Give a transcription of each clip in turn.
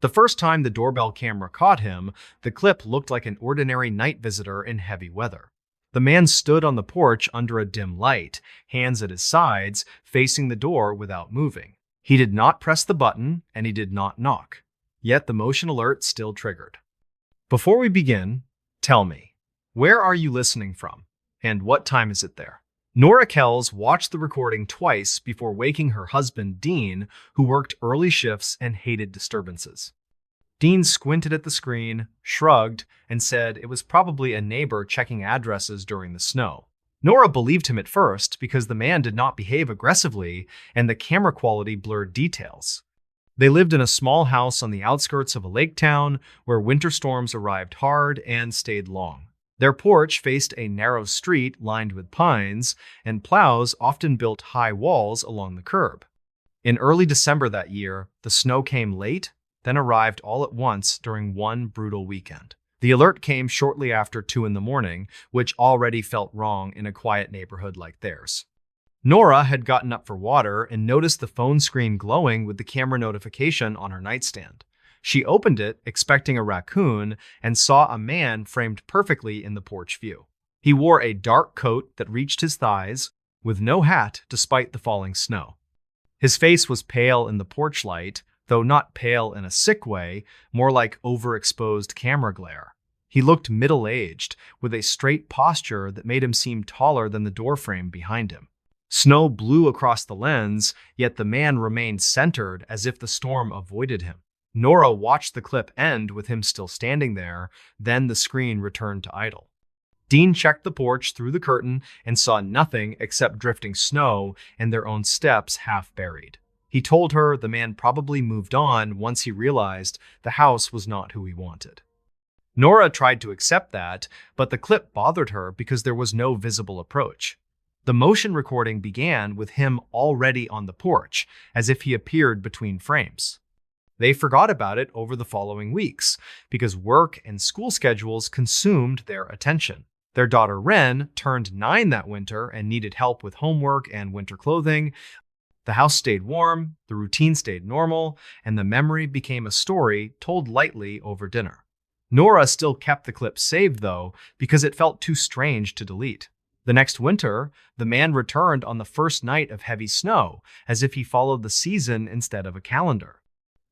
The first time the doorbell camera caught him, the clip looked like an ordinary night visitor in heavy weather. The man stood on the porch under a dim light, hands at his sides, facing the door without moving. He did not press the button, and he did not knock. Yet the motion alert still triggered. Before we begin, tell me, where are you listening from? And what time is it there? Nora Kells watched the recording twice before waking her husband, Dean, who worked early shifts and hated disturbances. Dean squinted at the screen, shrugged, and said it was probably a neighbor checking addresses during the snow. Nora believed him at first because the man did not behave aggressively and the camera quality blurred details. They lived in a small house on the outskirts of a lake town where winter storms arrived hard and stayed long. Their porch faced a narrow street lined with pines, and plows often built high walls along the curb. In early December that year, the snow came late, then arrived all at once during one brutal weekend. The alert came shortly after 2 in the morning, which already felt wrong in a quiet neighborhood like theirs. Nora had gotten up for water and noticed the phone screen glowing with the camera notification on her nightstand. She opened it, expecting a raccoon, and saw a man framed perfectly in the porch view. He wore a dark coat that reached his thighs, with no hat despite the falling snow. His face was pale in the porch light, though not pale in a sick way, more like overexposed camera glare. He looked middle-aged, with a straight posture that made him seem taller than the doorframe behind him. Snow blew across the lens, yet the man remained centered as if the storm avoided him. Nora watched the clip end with him still standing there, then the screen returned to idle. Dean checked the porch through the curtain and saw nothing except drifting snow and their own steps half buried. He told her the man probably moved on once he realized the house was not who he wanted. Nora tried to accept that, but the clip bothered her because there was no visible approach. The motion recording began with him already on the porch, as if he appeared between frames. They forgot about it over the following weeks because work and school schedules consumed their attention. Their daughter Wren turned 9 that winter and needed help with homework and winter clothing. The house stayed warm, the routine stayed normal, and the memory became a story told lightly over dinner. Nora still kept the clip saved, though, because it felt too strange to delete. The next winter, the man returned on the first night of heavy snow, as if he followed the season instead of a calendar.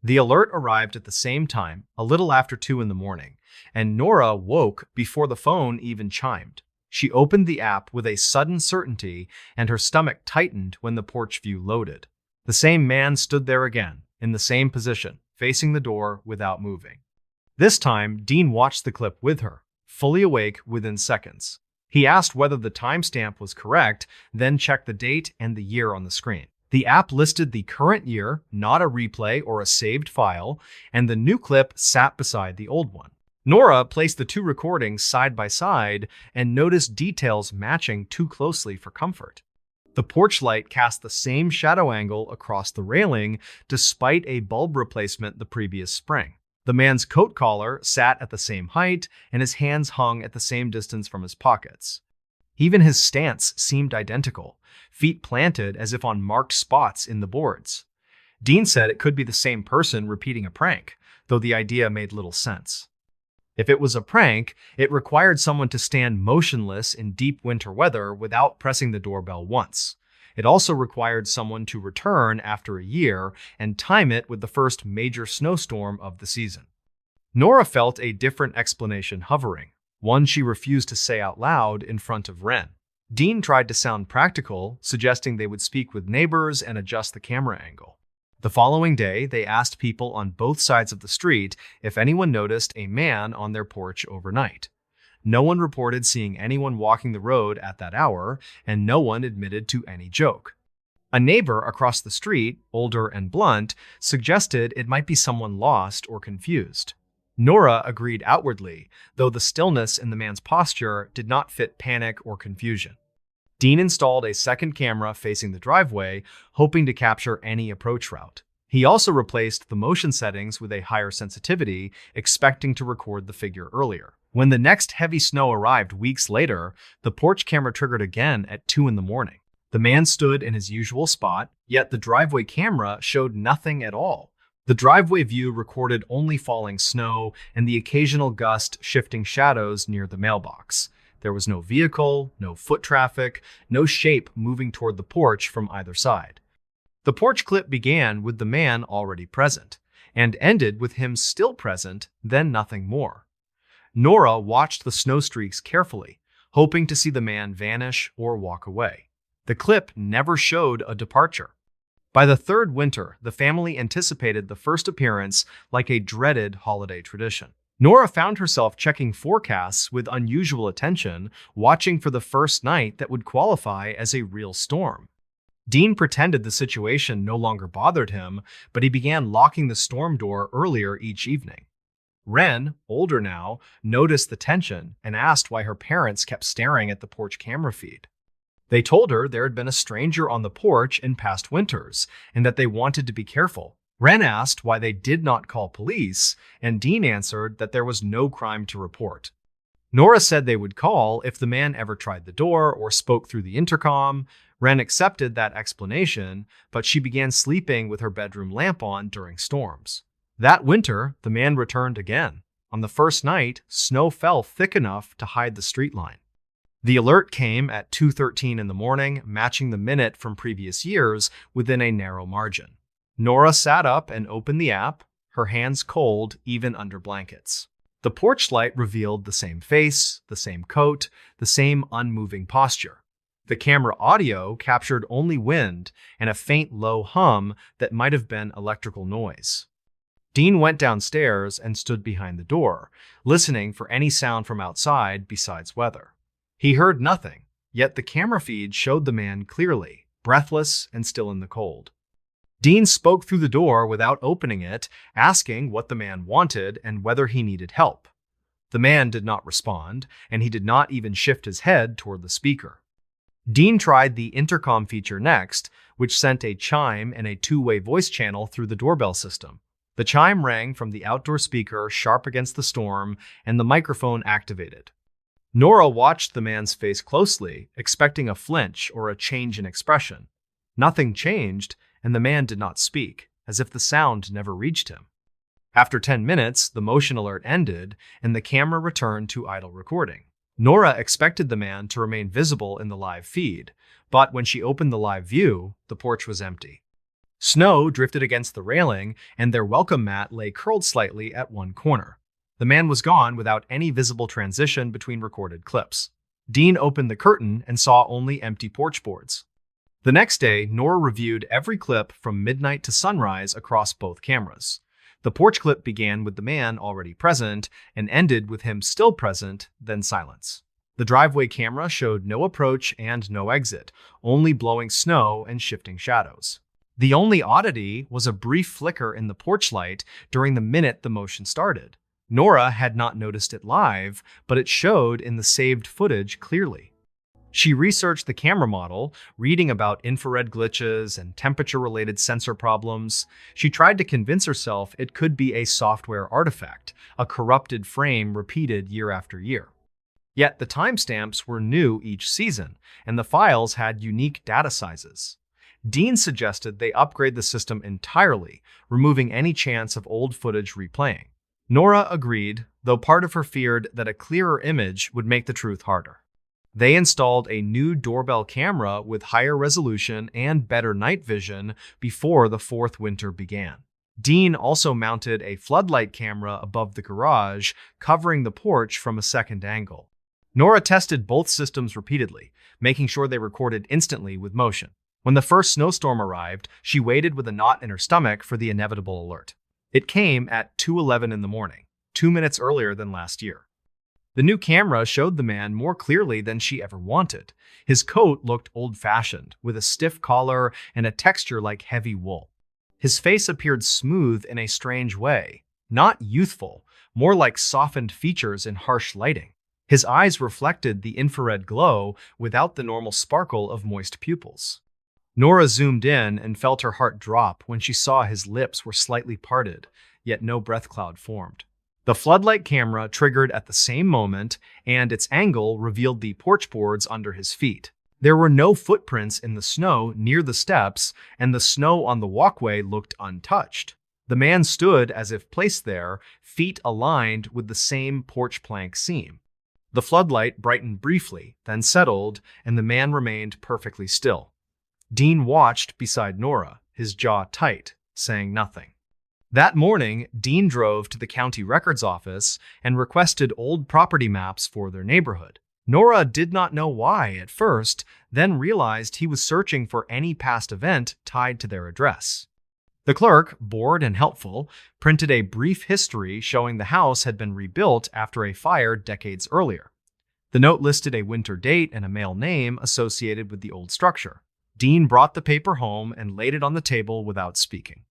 The alert arrived at the same time, a little after 2 in the morning, and Nora woke before the phone even chimed. She opened the app with a sudden certainty, and her stomach tightened when the porch view loaded. The same man stood there again, in the same position, facing the door without moving. This time, Dean watched the clip with her, fully awake within seconds. He asked whether the timestamp was correct, then checked the date and the year on the screen. The app listed the current year, not a replay or a saved file, and the new clip sat beside the old one. Nora placed the 2 recordings side by side and noticed details matching too closely for comfort. The porch light cast the same shadow angle across the railing despite a bulb replacement the previous spring. The man's coat collar sat at the same height, and his hands hung at the same distance from his pockets. Even his stance seemed identical, feet planted as if on marked spots in the boards. Dean said it could be the same person repeating a prank, though the idea made little sense. If it was a prank, it required someone to stand motionless in deep winter weather without pressing the doorbell once. It also required someone to return after a year and time it with the first major snowstorm of the season. Nora felt a different explanation hovering, one she refused to say out loud in front of Wren. Dean tried to sound practical, suggesting they would speak with neighbors and adjust the camera angle. The following day, they asked people on both sides of the street if anyone noticed a man on their porch overnight. No one reported seeing anyone walking the road at that hour, and no one admitted to any joke. A neighbor across the street, older and blunt, suggested it might be someone lost or confused. Nora agreed outwardly, though the stillness in the man's posture did not fit panic or confusion. Dean installed a second camera facing the driveway, hoping to capture any approach route. He also replaced the motion settings with a higher sensitivity, expecting to record the figure earlier. When the next heavy snow arrived weeks later, the porch camera triggered again at 2 in the morning. The man stood in his usual spot, yet the driveway camera showed nothing at all. The driveway view recorded only falling snow and the occasional gust shifting shadows near the mailbox. There was no vehicle, no foot traffic, no shape moving toward the porch from either side. The porch clip began with the man already present, and ended with him still present, then nothing more. Nora watched the snow streaks carefully, hoping to see the man vanish or walk away. The clip never showed a departure. By the third winter, the family anticipated the first appearance like a dreaded holiday tradition. Nora found herself checking forecasts with unusual attention, watching for the first night that would qualify as a real storm. Dean pretended the situation no longer bothered him, but he began locking the storm door earlier each evening. Wren, older now, noticed the tension and asked why her parents kept staring at the porch camera feed. They told her there had been a stranger on the porch in past winters and that they wanted to be careful. Wren asked why they did not call police, and Dean answered that there was no crime to report. Nora said they would call if the man ever tried the door or spoke through the intercom. Wren accepted that explanation, but she began sleeping with her bedroom lamp on during storms. That winter, the man returned again. On the first night, snow fell thick enough to hide the street line. The alert came at 2:13 in the morning, matching the minute from previous years within a narrow margin. Nora sat up and opened the app, her hands cold even under blankets. The porch light revealed the same face, the same coat, the same unmoving posture. The camera audio captured only wind and a faint low hum that might have been electrical noise. Dean went downstairs and stood behind the door, listening for any sound from outside besides weather. He heard nothing, yet the camera feed showed the man clearly, breathless and still in the cold. Dean spoke through the door without opening it, asking what the man wanted and whether he needed help. The man did not respond, and he did not even shift his head toward the speaker. Dean tried the intercom feature next, which sent a chime and a two-way voice channel through the doorbell system. The chime rang from the outdoor speaker sharp against the storm, and the microphone activated. Nora watched the man's face closely, expecting a flinch or a change in expression. Nothing changed, and the man did not speak, as if the sound never reached him. After 10 minutes, the motion alert ended, and the camera returned to idle recording. Nora expected the man to remain visible in the live feed, but when she opened the live view, the porch was empty. Snow drifted against the railing, and their welcome mat lay curled slightly at one corner. The man was gone without any visible transition between recorded clips. Dean opened the curtain and saw only empty porch boards. The next day, Nora reviewed every clip from midnight to sunrise across both cameras. The porch clip began with the man already present and ended with him still present, then silence. The driveway camera showed no approach and no exit, only blowing snow and shifting shadows. The only oddity was a brief flicker in the porch light during the minute the motion started. Nora had not noticed it live, but it showed in the saved footage clearly. She researched the camera model, reading about infrared glitches and temperature-related sensor problems. She tried to convince herself it could be a software artifact, a corrupted frame repeated year after year. Yet the timestamps were new each season, and the files had unique data sizes. Dean suggested they upgrade the system entirely, removing any chance of old footage replaying. Nora agreed, though part of her feared that a clearer image would make the truth harder. They installed a new doorbell camera with higher resolution and better night vision before the fourth winter began. Dean also mounted a floodlight camera above the garage, covering the porch from a second angle. Nora tested both systems repeatedly, making sure they recorded instantly with motion. When the first snowstorm arrived, she waited with a knot in her stomach for the inevitable alert. It came at 2:11 in the morning, 2 minutes earlier than last year. The new camera showed the man more clearly than she ever wanted. His coat looked old-fashioned, with a stiff collar and a texture like heavy wool. His face appeared smooth in a strange way, not youthful, more like softened features in harsh lighting. His eyes reflected the infrared glow without the normal sparkle of moist pupils. Nora zoomed in and felt her heart drop when she saw his lips were slightly parted, yet no breath cloud formed. The floodlight camera triggered at the same moment, and its angle revealed the porch boards under his feet. There were no footprints in the snow near the steps, and the snow on the walkway looked untouched. The man stood as if placed there, feet aligned with the same porch plank seam. The floodlight brightened briefly, then settled, and the man remained perfectly still. Dean watched beside Nora, his jaw tight, saying nothing. That morning, Dean drove to the county records office and requested old property maps for their neighborhood. Nora did not know why at first, then realized he was searching for any past event tied to their address. The clerk, bored and helpful, printed a brief history showing the house had been rebuilt after a fire decades earlier. The note listed a winter date and a male name associated with the old structure. Dean brought the paper home and laid it on the table without speaking.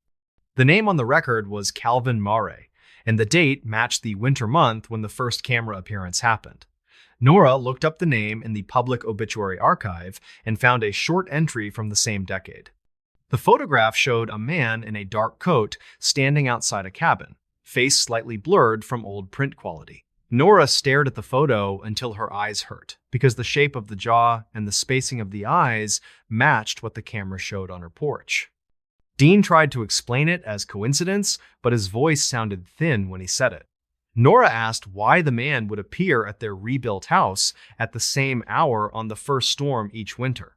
The name on the record was Calvin Mare, and the date matched the winter month when the first camera appearance happened. Nora looked up the name in the public obituary archive and found a short entry from the same decade. The photograph showed a man in a dark coat standing outside a cabin, face slightly blurred from old print quality. Nora stared at the photo until her eyes hurt, because the shape of the jaw and the spacing of the eyes matched what the camera showed on her porch. Dean tried to explain it as coincidence, but his voice sounded thin when he said it. Nora asked why the man would appear at their rebuilt house at the same hour on the first storm each winter.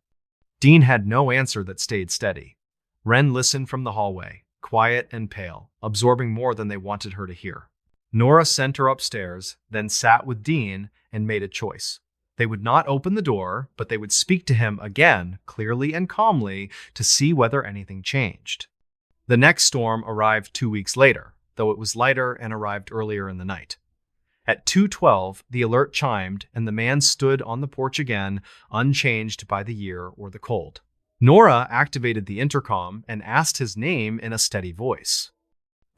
Dean had no answer that stayed steady. Wren listened from the hallway, quiet and pale, absorbing more than they wanted her to hear. Nora sent her upstairs, then sat with Dean and made a choice. They would not open the door, but they would speak to him again, clearly and calmly, to see whether anything changed. The next storm arrived 2 weeks later, though it was lighter and arrived earlier in the night. At 2:12, the alert chimed, and the man stood on the porch again, unchanged by the year or the cold. Nora activated the intercom and asked his name in a steady voice.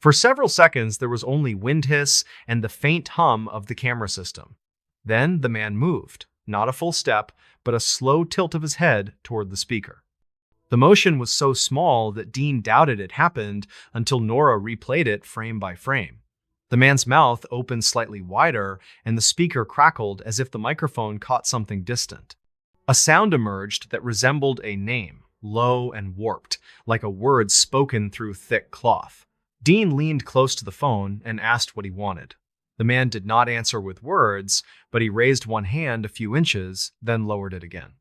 For several seconds, there was only wind hiss and the faint hum of the camera system. Then the man moved, not a full step, but a slow tilt of his head toward the speaker. The motion was so small that Dean doubted it happened until Nora replayed it frame by frame. The man's mouth opened slightly wider, and the speaker crackled as if the microphone caught something distant. A sound emerged that resembled a name, low and warped, like a word spoken through thick cloth. Dean leaned close to the phone and asked what he wanted. The man did not answer with words, but he raised one hand a few inches, then lowered it again.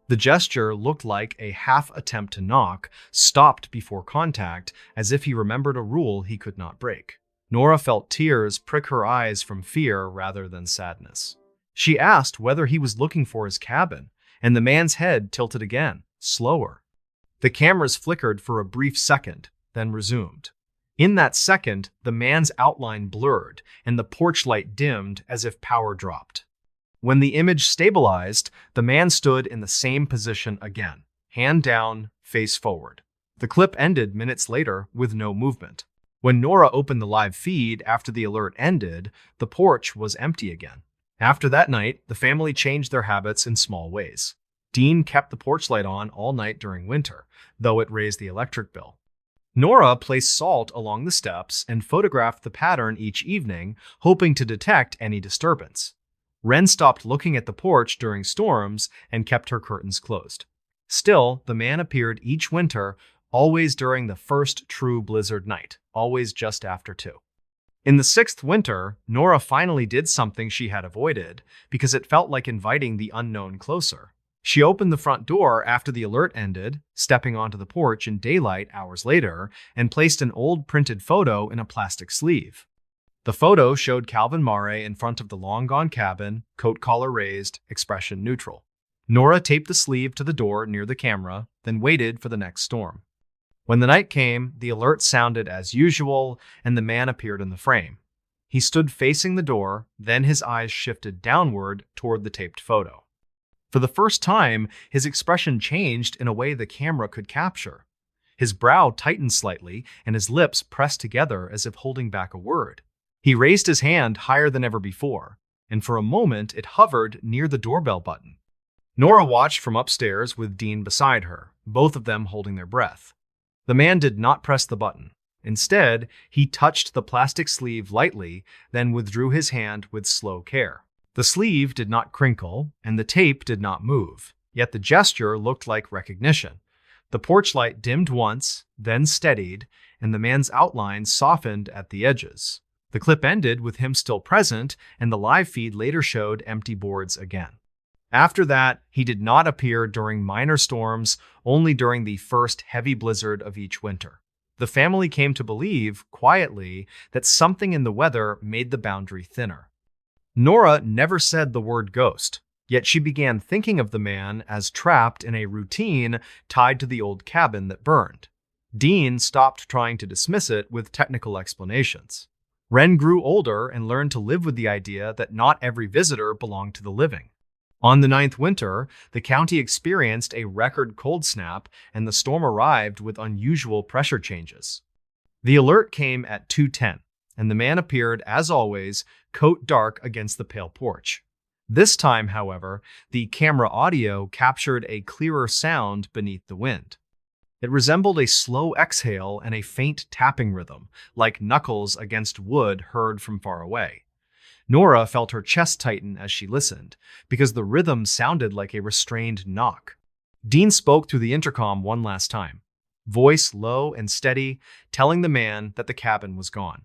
The gesture looked like a half attempt to knock, stopped before contact, as if he remembered a rule he could not break. Nora felt tears prick her eyes from fear rather than sadness. She asked whether he was looking for his cabin, and the man's head tilted again, slower. The cameras flickered for a brief second, then resumed. In that second, the man's outline blurred, and the porch light dimmed as if power dropped. When the image stabilized, the man stood in the same position again, hand down, face forward. The clip ended minutes later with no movement. When Nora opened the live feed after the alert ended, the porch was empty again. After that night, the family changed their habits in small ways. Dean kept the porch light on all night during winter, though it raised the electric bill. Nora placed salt along the steps and photographed the pattern each evening, hoping to detect any disturbance. Wren stopped looking at the porch during storms and kept her curtains closed. Still, the man appeared each winter, always during the first true blizzard night, always just after 2. In the 6th winter, Nora finally did something she had avoided because it felt like inviting the unknown closer. She opened the front door after the alert ended, stepping onto the porch in daylight hours later, and placed an old printed photo in a plastic sleeve. The photo showed Calvin Mare in front of the long-gone cabin, coat collar raised, expression neutral. Nora taped the sleeve to the door near the camera, then waited for the next storm. When the night came, the alert sounded as usual, and the man appeared in the frame. He stood facing the door, then his eyes shifted downward toward the taped photo. For the first time, his expression changed in a way the camera could capture. His brow tightened slightly, and his lips pressed together as if holding back a word. He raised his hand higher than ever before, and for a moment it hovered near the doorbell button. Nora watched from upstairs with Dean beside her, both of them holding their breath. The man did not press the button. Instead, he touched the plastic sleeve lightly, then withdrew his hand with slow care. The sleeve did not crinkle, and the tape did not move, yet the gesture looked like recognition. The porch light dimmed once, then steadied, and the man's outline softened at the edges. The clip ended with him still present, and the live feed later showed empty boards again. After that, he did not appear during minor storms, only during the first heavy blizzard of each winter. The family came to believe, quietly, that something in the weather made the boundary thinner. Nora never said the word ghost, yet she began thinking of the man as trapped in a routine tied to the old cabin that burned. Dean stopped trying to dismiss it with technical explanations. Wren grew older and learned to live with the idea that not every visitor belonged to the living. On the 9th winter, the county experienced a record cold snap, and the storm arrived with unusual pressure changes. The alert came at 2:10, and the man appeared, as always, coat dark against the pale porch. This time, however, the camera audio captured a clearer sound beneath the wind. It resembled a slow exhale and a faint tapping rhythm, like knuckles against wood heard from far away. Nora felt her chest tighten as she listened, because the rhythm sounded like a restrained knock. Dean spoke through the intercom one last time, voice low and steady, telling the man that the cabin was gone.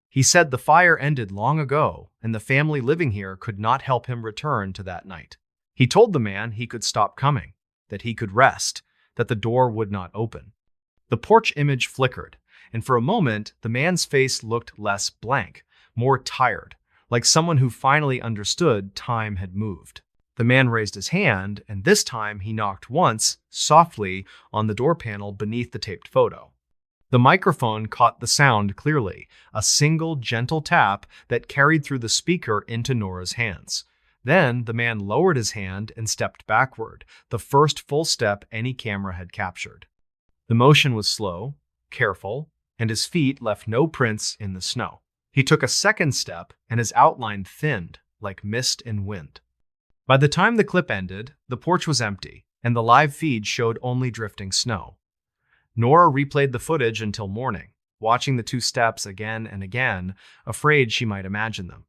He said the fire ended long ago, and the family living here could not help him return to that night. He told the man he could stop coming, that he could rest, that the door would not open. The porch image flickered, and for a moment, the man's face looked less blank, more tired, like someone who finally understood time had moved. The man raised his hand, and this time he knocked once, softly, on the door panel beneath the taped photo. The microphone caught the sound clearly, a single gentle tap that carried through the speaker into Nora's hands. Then the man lowered his hand and stepped backward, the first full step any camera had captured. The motion was slow, careful, and his feet left no prints in the snow. He took a second step, and his outline thinned, like mist and wind. By the time the clip ended, the porch was empty, and the live feed showed only drifting snow. Nora replayed the footage until morning, watching the two steps again and again, afraid she might imagine them.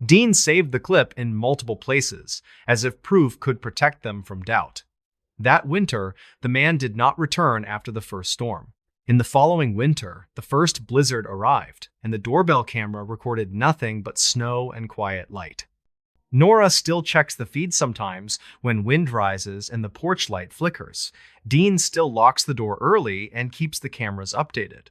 Dean saved the clip in multiple places, as if proof could protect them from doubt. That winter, the man did not return after the first storm. In the following winter, the first blizzard arrived, and the doorbell camera recorded nothing but snow and quiet light. Nora still checks the feed sometimes when wind rises and the porch light flickers. Dean still locks the door early and keeps the cameras updated.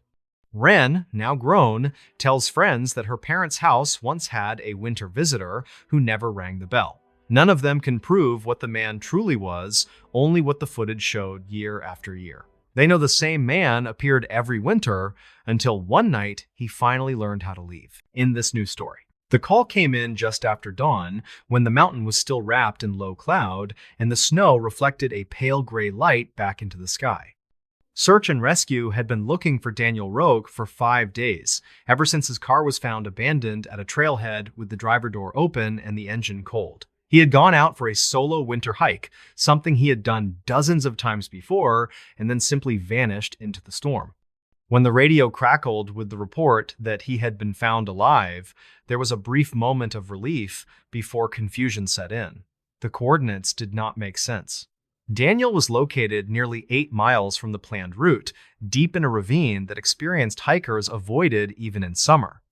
Wren, now grown, tells friends that her parents' house once had a winter visitor who never rang the bell. None of them can prove what the man truly was, only what the footage showed year after year. They know the same man appeared every winter until one night he finally learned how to leave. In this new story, the call came in just after dawn when the mountain was still wrapped in low cloud and the snow reflected a pale gray light back into the sky. Search and rescue had been looking for Daniel Roque for 5 days, ever since his car was found abandoned at a trailhead with the driver door open and the engine cold. He had gone out for a solo winter hike, something he had done dozens of times before, and then simply vanished into the storm. When the radio crackled with the report that he had been found alive, there was a brief moment of relief before confusion set in. The coordinates did not make sense. Daniel was located nearly 8 miles from the planned route, deep in a ravine that experienced hikers avoided even in summer.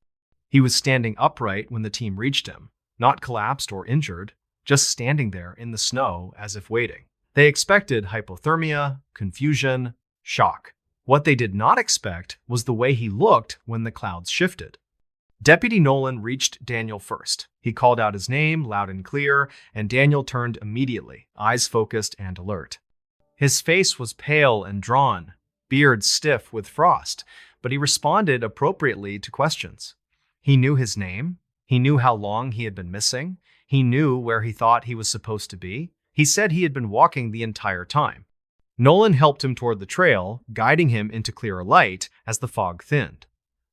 He was standing upright when the team reached him, not collapsed or injured, just standing there in the snow as if waiting. They expected hypothermia, confusion, shock. What they did not expect was the way he looked when the clouds shifted. Deputy Nolan reached Daniel first. He called out his name loud and clear, and Daniel turned immediately, eyes focused and alert. His face was pale and drawn, beard stiff with frost, but he responded appropriately to questions. He knew his name. He knew how long he had been missing. He knew where he thought he was supposed to be. He said he had been walking the entire time. Nolan helped him toward the trail, guiding him into clearer light as the fog thinned.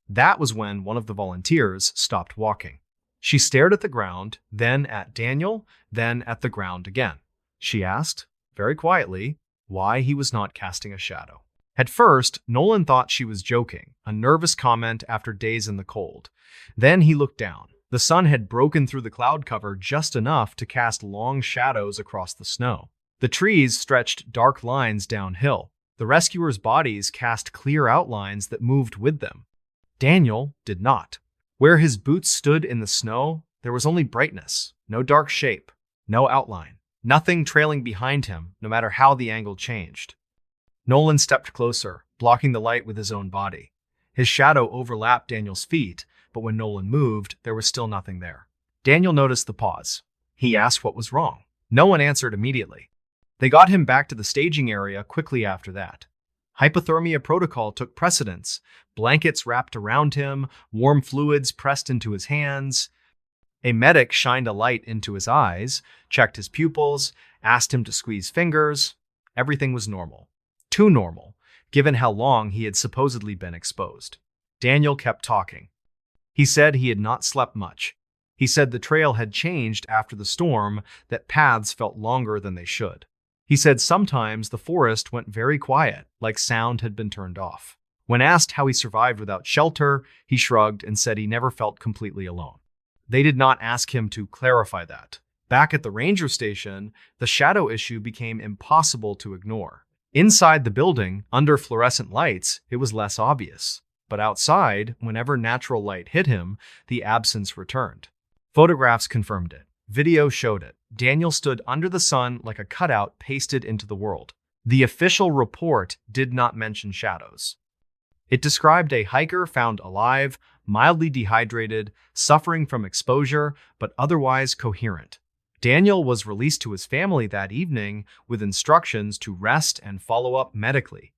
That was when one of the volunteers stopped walking. She stared at the ground, then at Daniel, then at the ground again. She asked, very quietly, why he was not casting a shadow. At first, Nolan thought she was joking, a nervous comment after days in the cold. Then he looked down. The sun had broken through the cloud cover just enough to cast long shadows across the snow. The trees stretched dark lines downhill, The rescuers' bodies cast clear outlines that moved with them. Daniel did not. Where his boots stood in the snow, there was only brightness, no dark shape, no outline, nothing trailing behind him, no matter how the angle changed. Nolan stepped closer, blocking the light with his own body. His shadow overlapped Daniel's feet, but when Nolan moved, there was still nothing there. Daniel noticed the pause. He asked what was wrong. No one answered immediately. They got him back to the staging area quickly after that. Hypothermia protocol took precedence. Blankets wrapped around him, warm fluids pressed into his hands. A medic shined a light into his eyes, checked his pupils, asked him to squeeze fingers. Everything was normal. Too normal, given how long he had supposedly been exposed. Daniel kept talking. He said he had not slept much. He said the trail had changed after the storm, that paths felt longer than they should. He said sometimes the forest went very quiet, like sound had been turned off. When asked how he survived without shelter, he shrugged and said he never felt completely alone. They did not ask him to clarify that. Back at the ranger station, the shadow issue became impossible to ignore. Inside the building, under fluorescent lights, it was less obvious. But outside, whenever natural light hit him, the absence returned. Photographs confirmed it. Video showed it. Daniel stood under the sun like a cutout pasted into the world. The official report did not mention shadows. It described a hiker found alive, mildly dehydrated, suffering from exposure, but otherwise coherent. Daniel was released to his family that evening with instructions to rest and follow up medically.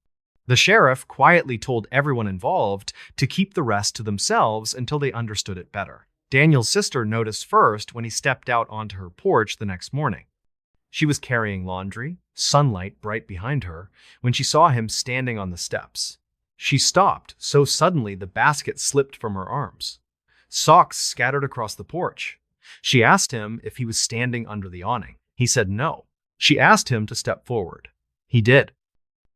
The sheriff quietly told everyone involved to keep the rest to themselves until they understood it better. Daniel's sister noticed first when he stepped out onto her porch the next morning. She was carrying laundry, sunlight bright behind her, when she saw him standing on the steps. She stopped so suddenly the basket slipped from her arms. Socks scattered across the porch. She asked him if he was standing under the awning. He said no. She asked him to step forward. He did.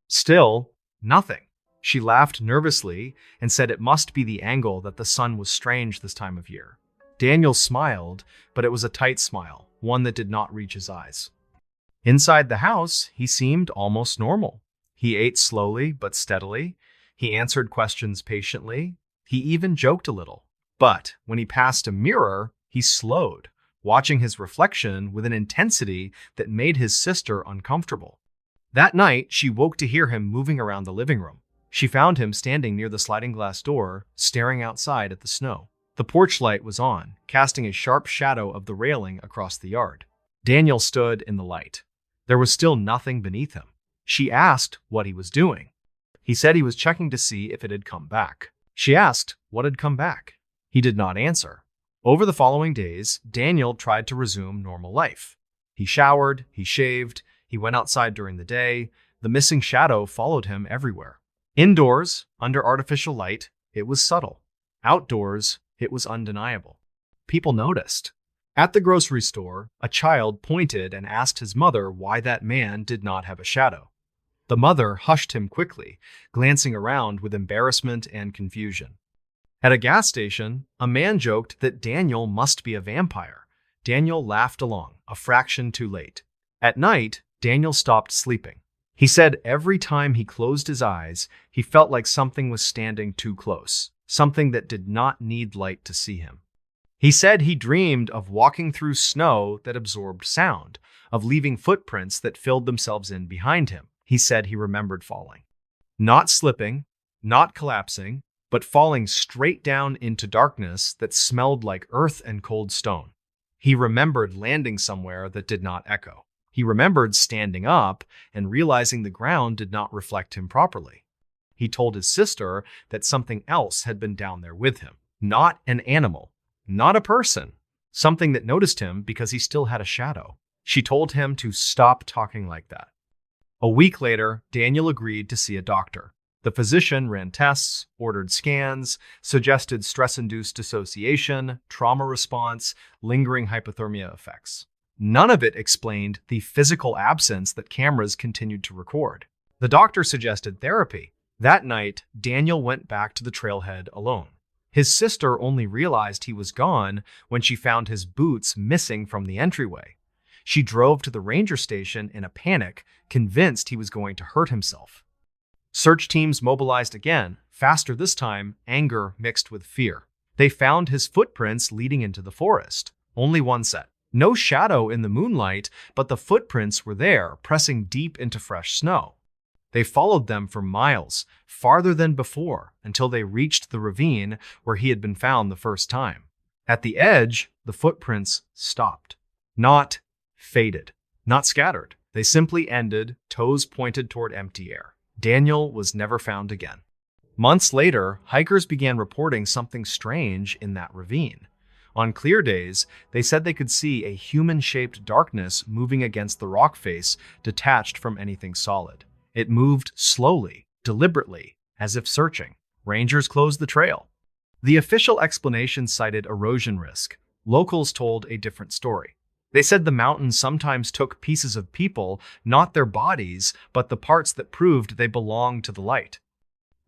Still, nothing. She laughed nervously and said it must be the angle, that the sun was strange this time of year. Daniel smiled, but it was a tight smile, one that did not reach his eyes. Inside the house, he seemed almost normal. He ate slowly but steadily. He answered questions patiently. He even joked a little. But when he passed a mirror, he slowed, watching his reflection with an intensity that made his sister uncomfortable. That night, she woke to hear him moving around the living room. She found him standing near the sliding glass door, staring outside at the snow. The porch light was on, casting a sharp shadow of the railing across the yard. Daniel stood in the light. There was still nothing beneath him. She asked what he was doing. He said he was checking to see if it had come back. She asked what had come back. He did not answer. Over the following days, Daniel tried to resume normal life. He showered, he shaved, he went outside during the day. The missing shadow followed him everywhere. Indoors, under artificial light, it was subtle. Outdoors, it was undeniable. People noticed. At the grocery store, a child pointed and asked his mother why that man did not have a shadow. The mother hushed him quickly, glancing around with embarrassment and confusion. At a gas station, a man joked that Daniel must be a vampire. Daniel laughed along, a fraction too late. At night, Daniel stopped sleeping. He said every time he closed his eyes, he felt like something was standing too close, something that did not need light to see him. He said he dreamed of walking through snow that absorbed sound, of leaving footprints that filled themselves in behind him. He said he remembered falling. Not slipping, not collapsing, but falling straight down into darkness that smelled like earth and cold stone. He remembered landing somewhere that did not echo. He remembered standing up and realizing the ground did not reflect him properly. He told his sister that something else had been down there with him. Not an animal, not a person, something that noticed him because he still had a shadow. She told him to stop talking like that. A week later, Daniel agreed to see a doctor. The physician ran tests, ordered scans, suggested stress-induced dissociation, trauma response, lingering hypothermia effects. None of it explained the physical absence that cameras continued to record. The doctor suggested therapy. That night, Daniel went back to the trailhead alone. His sister only realized he was gone when she found his boots missing from the entryway. She drove to the ranger station in a panic, convinced he was going to hurt himself. Search teams mobilized again, faster this time, anger mixed with fear. They found his footprints leading into the forest. Only one set. No shadow in the moonlight, but the footprints were there, pressing deep into fresh snow. They followed them for miles, farther than before, until they reached the ravine where he had been found the first time. At the edge, the footprints stopped. Not faded, not scattered. They simply ended, toes pointed toward empty air. Daniel was never found again. Months later, hikers began reporting something strange in that ravine. On clear days, they said they could see a human-shaped darkness moving against the rock face, detached from anything solid. It moved slowly, deliberately, as if searching. Rangers closed the trail. The official explanation cited erosion risk. Locals told a different story. They said the mountain sometimes took pieces of people, not their bodies, but the parts that proved they belonged to the light.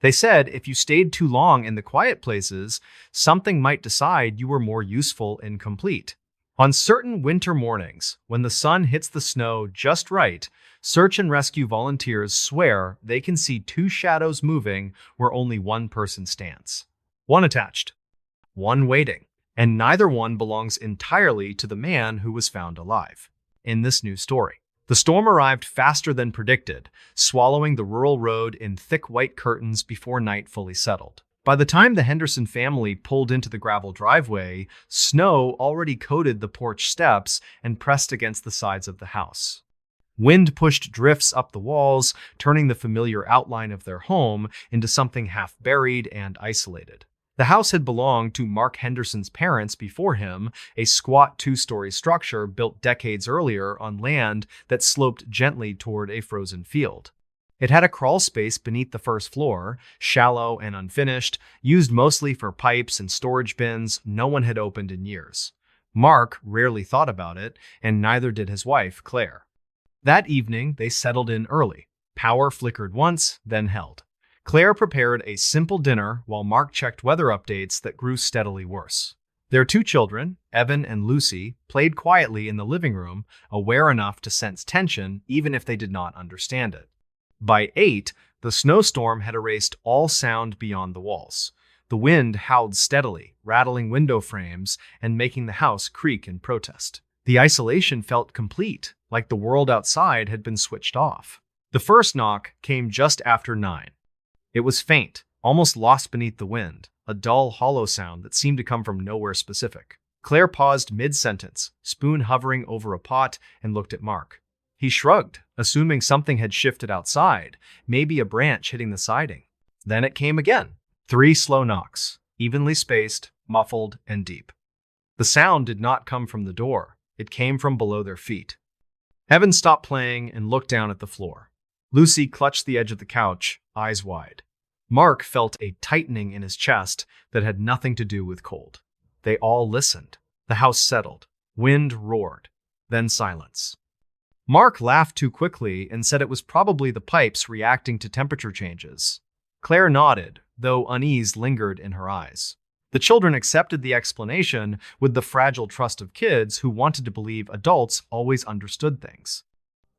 They said if you stayed too long in the quiet places, something might decide you were more useful and complete. On certain winter mornings, when the sun hits the snow just right, search and rescue volunteers swear they can see two shadows moving where only one person stands. One attached, one waiting, and neither one belongs entirely to the man who was found alive. In this new story, the storm arrived faster than predicted, swallowing the rural road in thick white curtains before night fully settled. By the time the Henderson family pulled into the gravel driveway, snow already coated the porch steps and pressed against the sides of the house. Wind pushed drifts up the walls, turning the familiar outline of their home into something half buried and isolated. The house had belonged to Mark Henderson's parents before him, a squat two-story structure built decades earlier on land that sloped gently toward a frozen field. It had a crawl space beneath the first floor, shallow and unfinished, used mostly for pipes and storage bins no one had opened in years. Mark rarely thought about it, and neither did his wife, Claire. That evening, they settled in early. Power flickered once, then held. Claire prepared a simple dinner while Mark checked weather updates that grew steadily worse. Their two children, Evan and Lucy, played quietly in the living room, aware enough to sense tension even if they did not understand it. By 8, the snowstorm had erased all sound beyond the walls. The wind howled steadily, rattling window frames and making the house creak in protest. The isolation felt complete, like the world outside had been switched off. The first knock came just after 9. It was faint, almost lost beneath the wind, a dull, hollow sound that seemed to come from nowhere specific. Claire paused mid-sentence, spoon hovering over a pot, and looked at Mark. He shrugged, assuming something had shifted outside, maybe a branch hitting the siding. Then it came again. 3 slow knocks, evenly spaced, muffled, and deep. The sound did not come from the door. It came from below their feet. Evan stopped playing and looked down at the floor. Lucy clutched the edge of the couch, eyes wide. Mark felt a tightening in his chest that had nothing to do with cold. They all listened. The house settled. Wind roared. Then silence. Mark laughed too quickly and said it was probably the pipes reacting to temperature changes. Claire nodded, though unease lingered in her eyes. The children accepted the explanation with the fragile trust of kids who wanted to believe adults always understood things.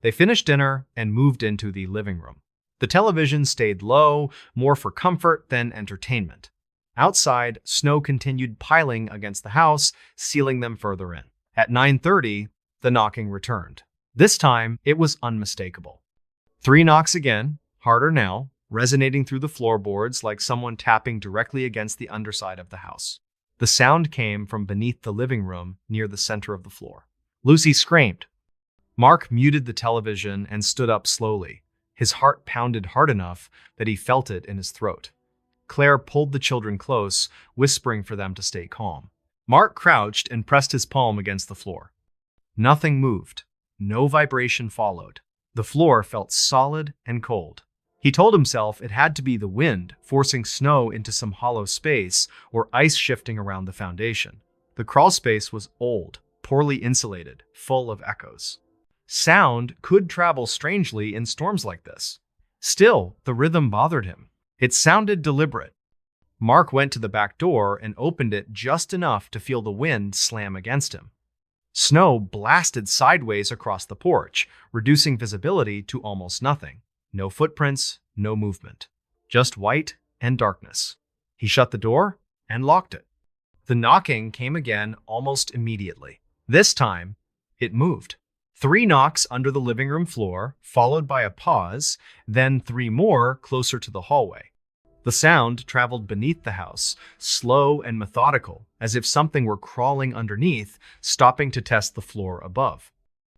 They finished dinner and moved into the living room. The television stayed low, more for comfort than entertainment. Outside, snow continued piling against the house, sealing them further in. At 9:30, the knocking returned. This time, it was unmistakable. 3 knocks again, harder now, resonating through the floorboards like someone tapping directly against the underside of the house. The sound came from beneath the living room near the center of the floor. Lucy screamed. Mark muted the television and stood up slowly. His heart pounded hard enough that he felt it in his throat. Claire pulled the children close, whispering for them to stay calm. Mark crouched and pressed his palm against the floor. Nothing moved. No vibration followed. The floor felt solid and cold. He told himself it had to be the wind forcing snow into some hollow space or ice shifting around the foundation. The crawl space was old, poorly insulated, full of echoes. Sound could travel strangely in storms like this. Still, the rhythm bothered him. It sounded deliberate. Mark went to the back door and opened it just enough to feel the wind slam against him. Snow blasted sideways across the porch, reducing visibility to almost nothing. No footprints, no movement. Just white and darkness. He shut the door and locked it. The knocking came again almost immediately. This time, it moved. 3 knocks under the living room floor, followed by a pause, then 3 more closer to the hallway. The sound traveled beneath the house, slow and methodical, as if something were crawling underneath, stopping to test the floor above.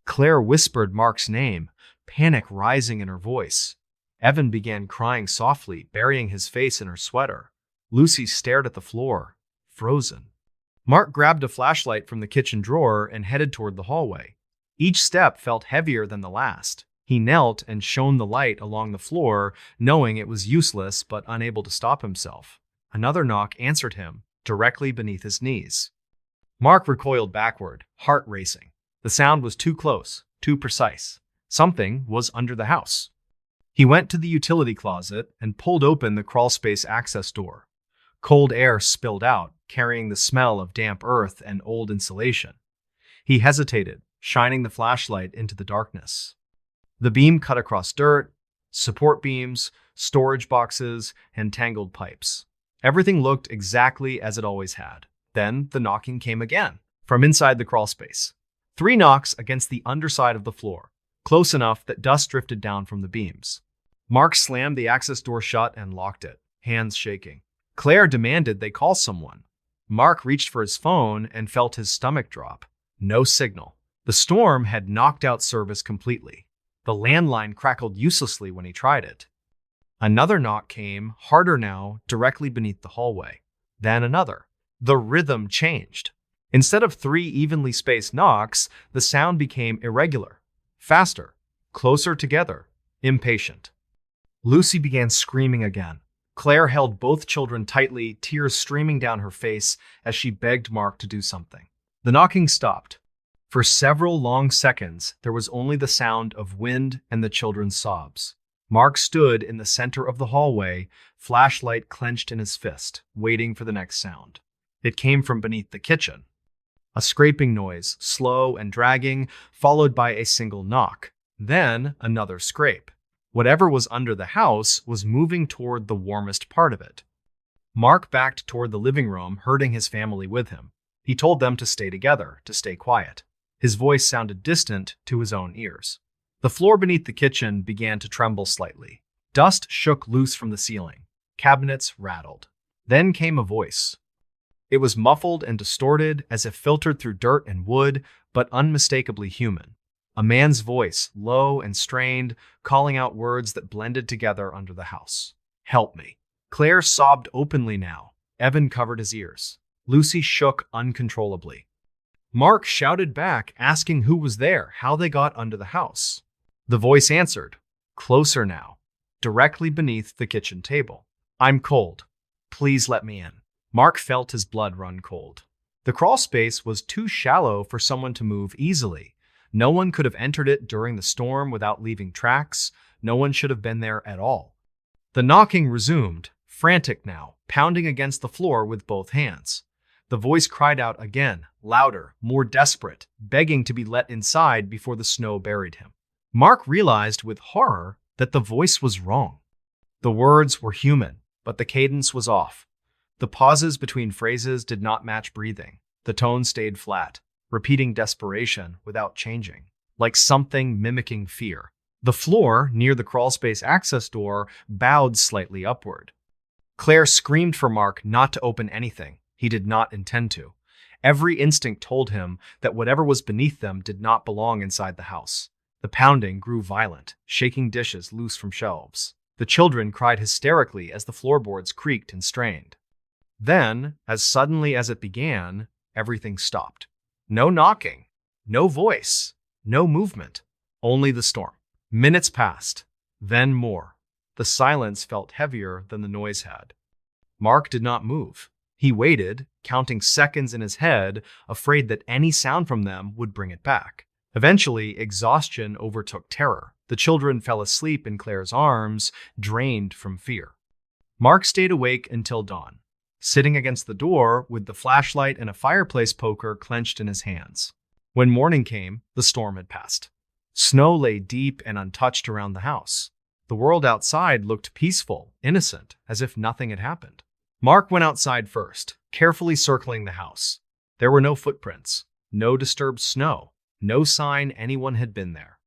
Claire whispered Mark's name, panic rising in her voice. Evan began crying softly, burying his face in her sweater. Lucy stared at the floor, frozen. Mark grabbed a flashlight from the kitchen drawer and headed toward the hallway. Each step felt heavier than the last. He knelt and shone the light along the floor, knowing it was useless but unable to stop himself. Another knock answered him, directly beneath his knees. Mark recoiled backward, heart racing. The sound was too close, too precise. Something was under the house. He went to the utility closet and pulled open the crawlspace access door. Cold air spilled out, carrying the smell of damp earth and old insulation. He hesitated, shining the flashlight into the darkness. The beam cut across dirt, support beams, storage boxes, and tangled pipes. Everything looked exactly as it always had. Then the knocking came again, from inside the crawlspace. 3 knocks against the underside of the floor, close enough that dust drifted down from the beams. Mark slammed the access door shut and locked it, hands shaking. Claire demanded they call someone. Mark reached for his phone and felt his stomach drop. No signal. The storm had knocked out service completely. The landline crackled uselessly when he tried it. Another knock came, harder now, directly beneath the hallway. Then another. The rhythm changed. Instead of 3 evenly spaced knocks, the sound became irregular, faster, closer together, impatient. Lucy began screaming again. Claire held both children tightly, tears streaming down her face as she begged Mark to do something. The knocking stopped. For several long seconds, there was only the sound of wind and the children's sobs. Mark stood in the center of the hallway, flashlight clenched in his fist, waiting for the next sound. It came from beneath the kitchen. A scraping noise, slow and dragging, followed by a single knock. Then another scrape. Whatever was under the house was moving toward the warmest part of it. Mark backed toward the living room, herding his family with him. He told them to stay together, to stay quiet. His voice sounded distant to his own ears. The floor beneath the kitchen began to tremble slightly. Dust shook loose from the ceiling. Cabinets rattled. Then came a voice. It was muffled and distorted, as if filtered through dirt and wood, but unmistakably human. A man's voice, low and strained, calling out words that blended together under the house. "Help me." Claire sobbed openly now. Evan covered his ears. Lucy shook uncontrollably. Mark shouted back, asking who was there, how they got under the house. The voice answered, closer now, directly beneath the kitchen table. "I'm cold. Please let me in." Mark felt his blood run cold. The crawl space was too shallow for someone to move easily. No one could have entered it during the storm without leaving tracks. No one should have been there at all. The knocking resumed, frantic now, pounding against the floor with both hands. The voice cried out again, louder, more desperate, begging to be let inside before the snow buried him. Mark realized with horror that the voice was wrong. The words were human, but the cadence was off. The pauses between phrases did not match breathing. The tone stayed flat, repeating desperation without changing, like something mimicking fear. The floor, near the crawlspace access door, bowed slightly upward. Claire screamed for Mark not to open anything. He did not intend to. Every instinct told him that whatever was beneath them did not belong inside the house. The pounding grew violent, shaking dishes loose from shelves. The children cried hysterically as the floorboards creaked and strained. Then, as suddenly as it began, everything stopped. No knocking, no voice, no movement, only the storm. Minutes passed, then more. The silence felt heavier than the noise had. Mark did not move. He waited, counting seconds in his head, afraid that any sound from them would bring it back. Eventually, exhaustion overtook terror. The children fell asleep in Claire's arms, drained from fear. Mark stayed awake until dawn, sitting against the door with the flashlight and a fireplace poker clenched in his hands. When morning came, the storm had passed. Snow lay deep and untouched around the house. The world outside looked peaceful, innocent, as if nothing had happened. Mark went outside first, carefully circling the house. There were no footprints, no disturbed snow, no sign anyone had been there.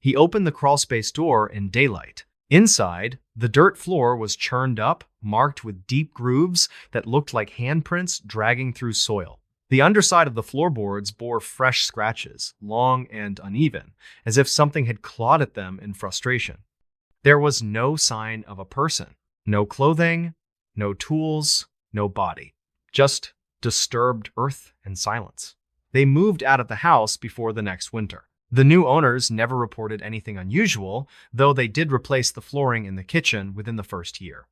He opened the crawlspace door in daylight. Inside, the dirt floor was churned up, marked with deep grooves that looked like handprints dragging through soil. The underside of the floorboards bore fresh scratches, long and uneven, as if something had clawed at them in frustration. There was no sign of a person, no clothing, no tools, no body, just disturbed earth and silence. They moved out of the house before the next winter. The new owners never reported anything unusual, though they did replace the flooring in the kitchen within the first year.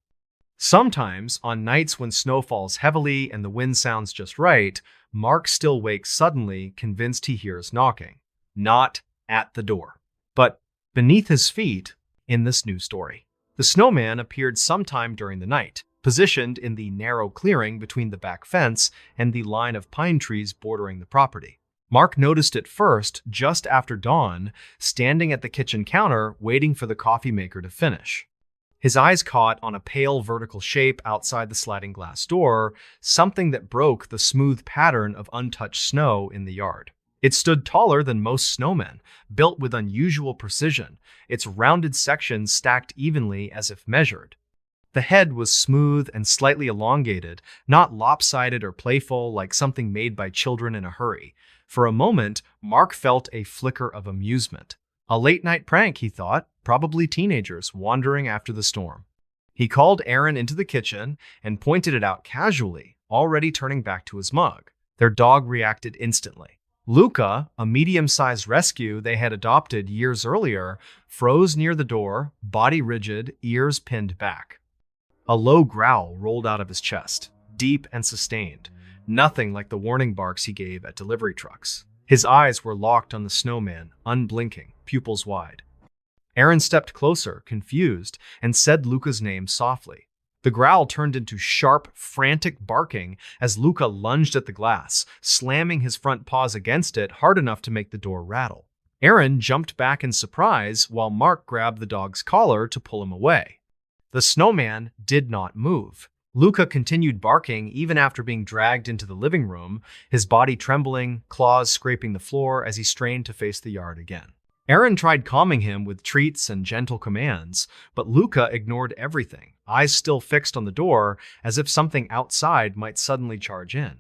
Sometimes, on nights when snow falls heavily and the wind sounds just right, Mark still wakes suddenly, convinced he hears knocking. Not at the door, but beneath his feet in this new story. The snowman appeared sometime during the night, positioned in the narrow clearing between the back fence and the line of pine trees bordering the property. Mark noticed it first just after dawn, standing at the kitchen counter waiting for the coffee maker to finish. His eyes caught on a pale vertical shape outside the sliding glass door, something that broke the smooth pattern of untouched snow in the yard. It stood taller than most snowmen, built with unusual precision, its rounded sections stacked evenly as if measured. The head was smooth and slightly elongated, not lopsided or playful like something made by children in a hurry. For a moment, Mark felt a flicker of amusement. A late-night prank, he thought, probably teenagers wandering after the storm. He called Aaron into the kitchen and pointed it out casually, already turning back to his mug. Their dog reacted instantly. Luca, a medium-sized rescue they had adopted years earlier, froze near the door, body rigid, ears pinned back. A low growl rolled out of his chest, deep and sustained, nothing like the warning barks he gave at delivery trucks. His eyes were locked on the snowman, unblinking, pupils wide. Aaron stepped closer, confused, and said Luca's name softly. The growl turned into sharp, frantic barking as Luca lunged at the glass, slamming his front paws against it hard enough to make the door rattle. Aaron jumped back in surprise while Mark grabbed the dog's collar to pull him away. The snowman did not move. Luca continued barking even after being dragged into the living room, his body trembling, claws scraping the floor as he strained to face the yard again. Aaron tried calming him with treats and gentle commands, but Luca ignored everything, eyes still fixed on the door as if something outside might suddenly charge in.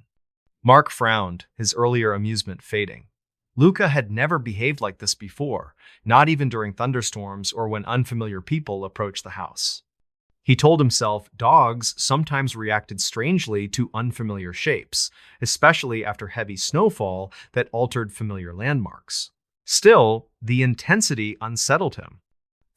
Mark frowned, his earlier amusement fading. Luca had never behaved like this before, not even during thunderstorms or when unfamiliar people approached the house. He told himself dogs sometimes reacted strangely to unfamiliar shapes, especially after heavy snowfall that altered familiar landmarks. Still, the intensity unsettled him.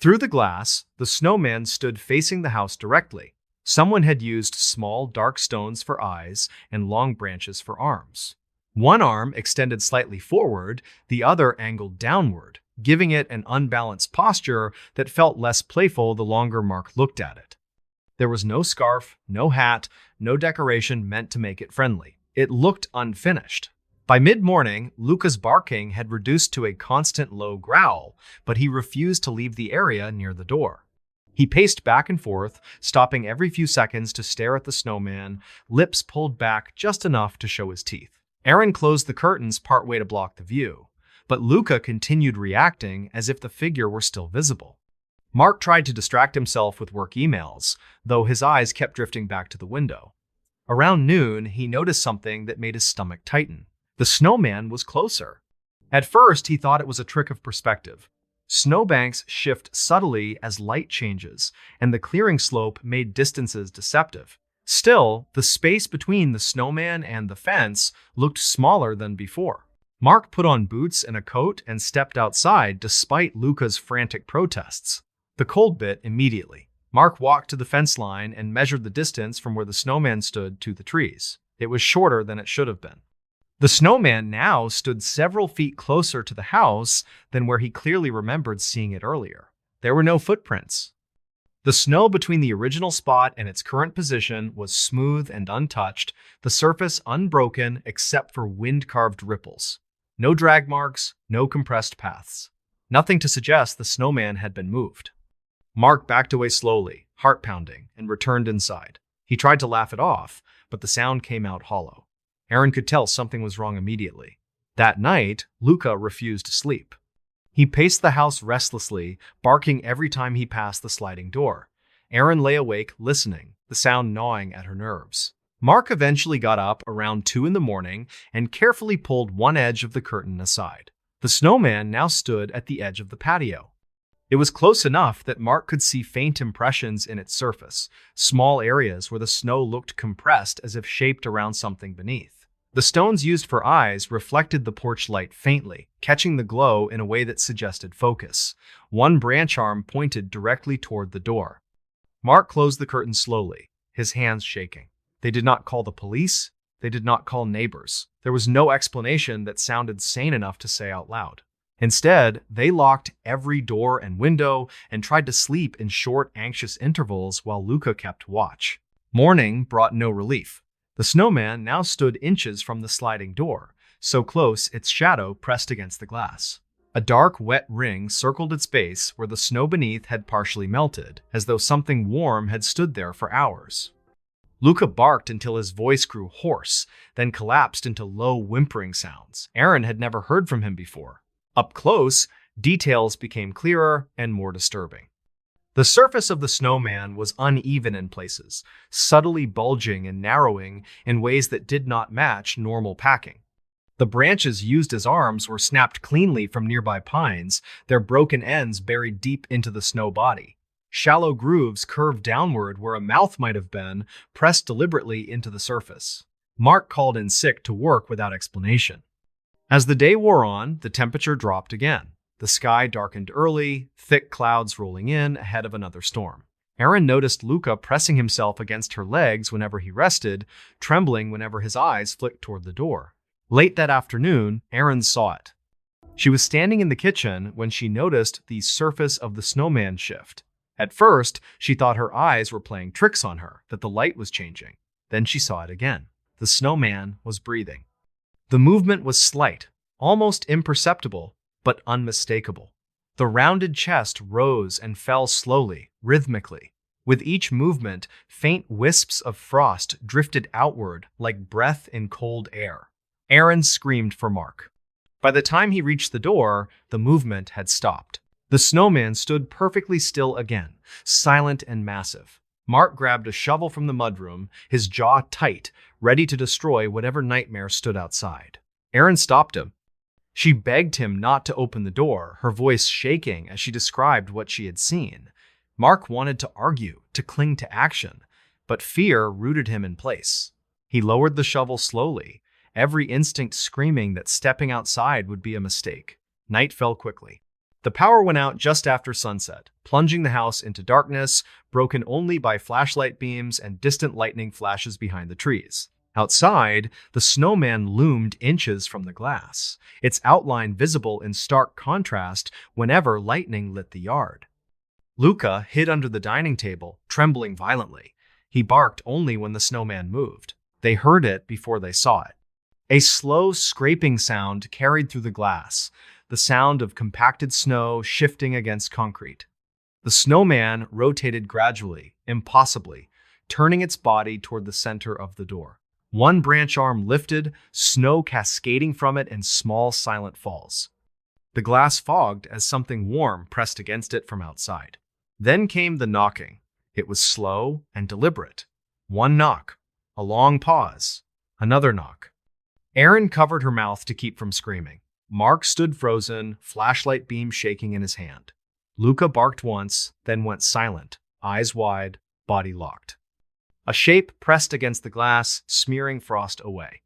Through the glass, the snowman stood facing the house directly. Someone had used small, dark stones for eyes and long branches for arms. One arm extended slightly forward, the other angled downward, giving it an unbalanced posture that felt less playful the longer Mark looked at it. There was no scarf, no hat, no decoration meant to make it friendly. It looked unfinished. By mid-morning, Luca's barking had reduced to a constant low growl, but he refused to leave the area near the door. He paced back and forth, stopping every few seconds to stare at the snowman, lips pulled back just enough to show his teeth. Aaron closed the curtains partway to block the view, but Luca continued reacting as if the figure were still visible. Mark tried to distract himself with work emails, though his eyes kept drifting back to the window. Around noon, he noticed something that made his stomach tighten. The snowman was closer. At first, he thought it was a trick of perspective. Snowbanks shift subtly as light changes, and the clearing slope made distances deceptive. Still, the space between the snowman and the fence looked smaller than before. Mark put on boots and a coat and stepped outside despite Luca's frantic protests. The cold bit immediately. Mark walked to the fence line and measured the distance from where the snowman stood to the trees. It was shorter than it should have been. The snowman now stood several feet closer to the house than where he clearly remembered seeing it earlier. There were no footprints. The snow between the original spot and its current position was smooth and untouched, the surface unbroken except for wind-carved ripples. No drag marks, no compressed paths. Nothing to suggest the snowman had been moved. Mark backed away slowly, heart pounding, and returned inside. He tried to laugh it off, but the sound came out hollow. Aaron could tell something was wrong immediately. That night, Luca refused to sleep. He paced the house restlessly, barking every time he passed the sliding door. Aaron lay awake, listening, the sound gnawing at her nerves. Mark eventually got up around 2 in the morning and carefully pulled one edge of the curtain aside. The snowman now stood at the edge of the patio. It was close enough that Mark could see faint impressions in its surface, small areas where the snow looked compressed as if shaped around something beneath. The stones used for eyes reflected the porch light faintly, catching the glow in a way that suggested focus. One branch arm pointed directly toward the door. Mark closed the curtain slowly, his hands shaking. They did not call the police. They did not call neighbors. There was no explanation that sounded sane enough to say out loud. Instead, they locked every door and window and tried to sleep in short, anxious intervals while Luca kept watch. Morning brought no relief. The snowman now stood inches from the sliding door, so close its shadow pressed against the glass. A dark, wet ring circled its base where the snow beneath had partially melted, as though something warm had stood there for hours. Luca barked until his voice grew hoarse, then collapsed into low, whimpering sounds. Aaron had never heard from him before. Up close, details became clearer and more disturbing. The surface of the snowman was uneven in places, subtly bulging and narrowing in ways that did not match normal packing. The branches used as arms were snapped cleanly from nearby pines, their broken ends buried deep into the snow body. Shallow grooves curved downward where a mouth might have been, pressed deliberately into the surface. Mark called in sick to work without explanation. As the day wore on, the temperature dropped again. The sky darkened early, thick clouds rolling in ahead of another storm. Aaron noticed Luca pressing himself against her legs whenever he rested, trembling whenever his eyes flicked toward the door. Late that afternoon, Aaron saw it. She was standing in the kitchen when she noticed the surface of the snowman shift. At first, she thought her eyes were playing tricks on her, that the light was changing. Then she saw it again. The snowman was breathing. The movement was slight, almost imperceptible, but unmistakable. The rounded chest rose and fell slowly, rhythmically. With each movement, faint wisps of frost drifted outward like breath in cold air. Aaron screamed for Mark. By the time he reached the door, the movement had stopped. The snowman stood perfectly still again, silent and massive. Mark grabbed a shovel from the mudroom, his jaw tight, ready to destroy whatever nightmare stood outside. Aaron stopped him. She begged him not to open the door, her voice shaking as she described what she had seen. Mark wanted to argue, to cling to action, but fear rooted him in place. He lowered the shovel slowly, every instinct screaming that stepping outside would be a mistake. Night fell quickly. The power went out just after sunset, plunging the house into darkness, broken only by flashlight beams and distant lightning flashes behind the trees. Outside, the snowman loomed inches from the glass, its outline visible in stark contrast whenever lightning lit the yard. Luca hid under the dining table, trembling violently. He barked only when the snowman moved. They heard it before they saw it. A slow scraping sound carried through the glass, the sound of compacted snow shifting against concrete. The snowman rotated gradually, impossibly, turning its body toward the center of the door. One branch arm lifted, snow cascading from it in small, silent falls. The glass fogged as something warm pressed against it from outside. Then came the knocking. It was slow and deliberate. One knock, a long pause, another knock. Aaron covered her mouth to keep from screaming. Mark stood frozen, flashlight beam shaking in his hand. Luca barked once, then went silent, eyes wide, body locked. A shape pressed against the glass, smearing frost away.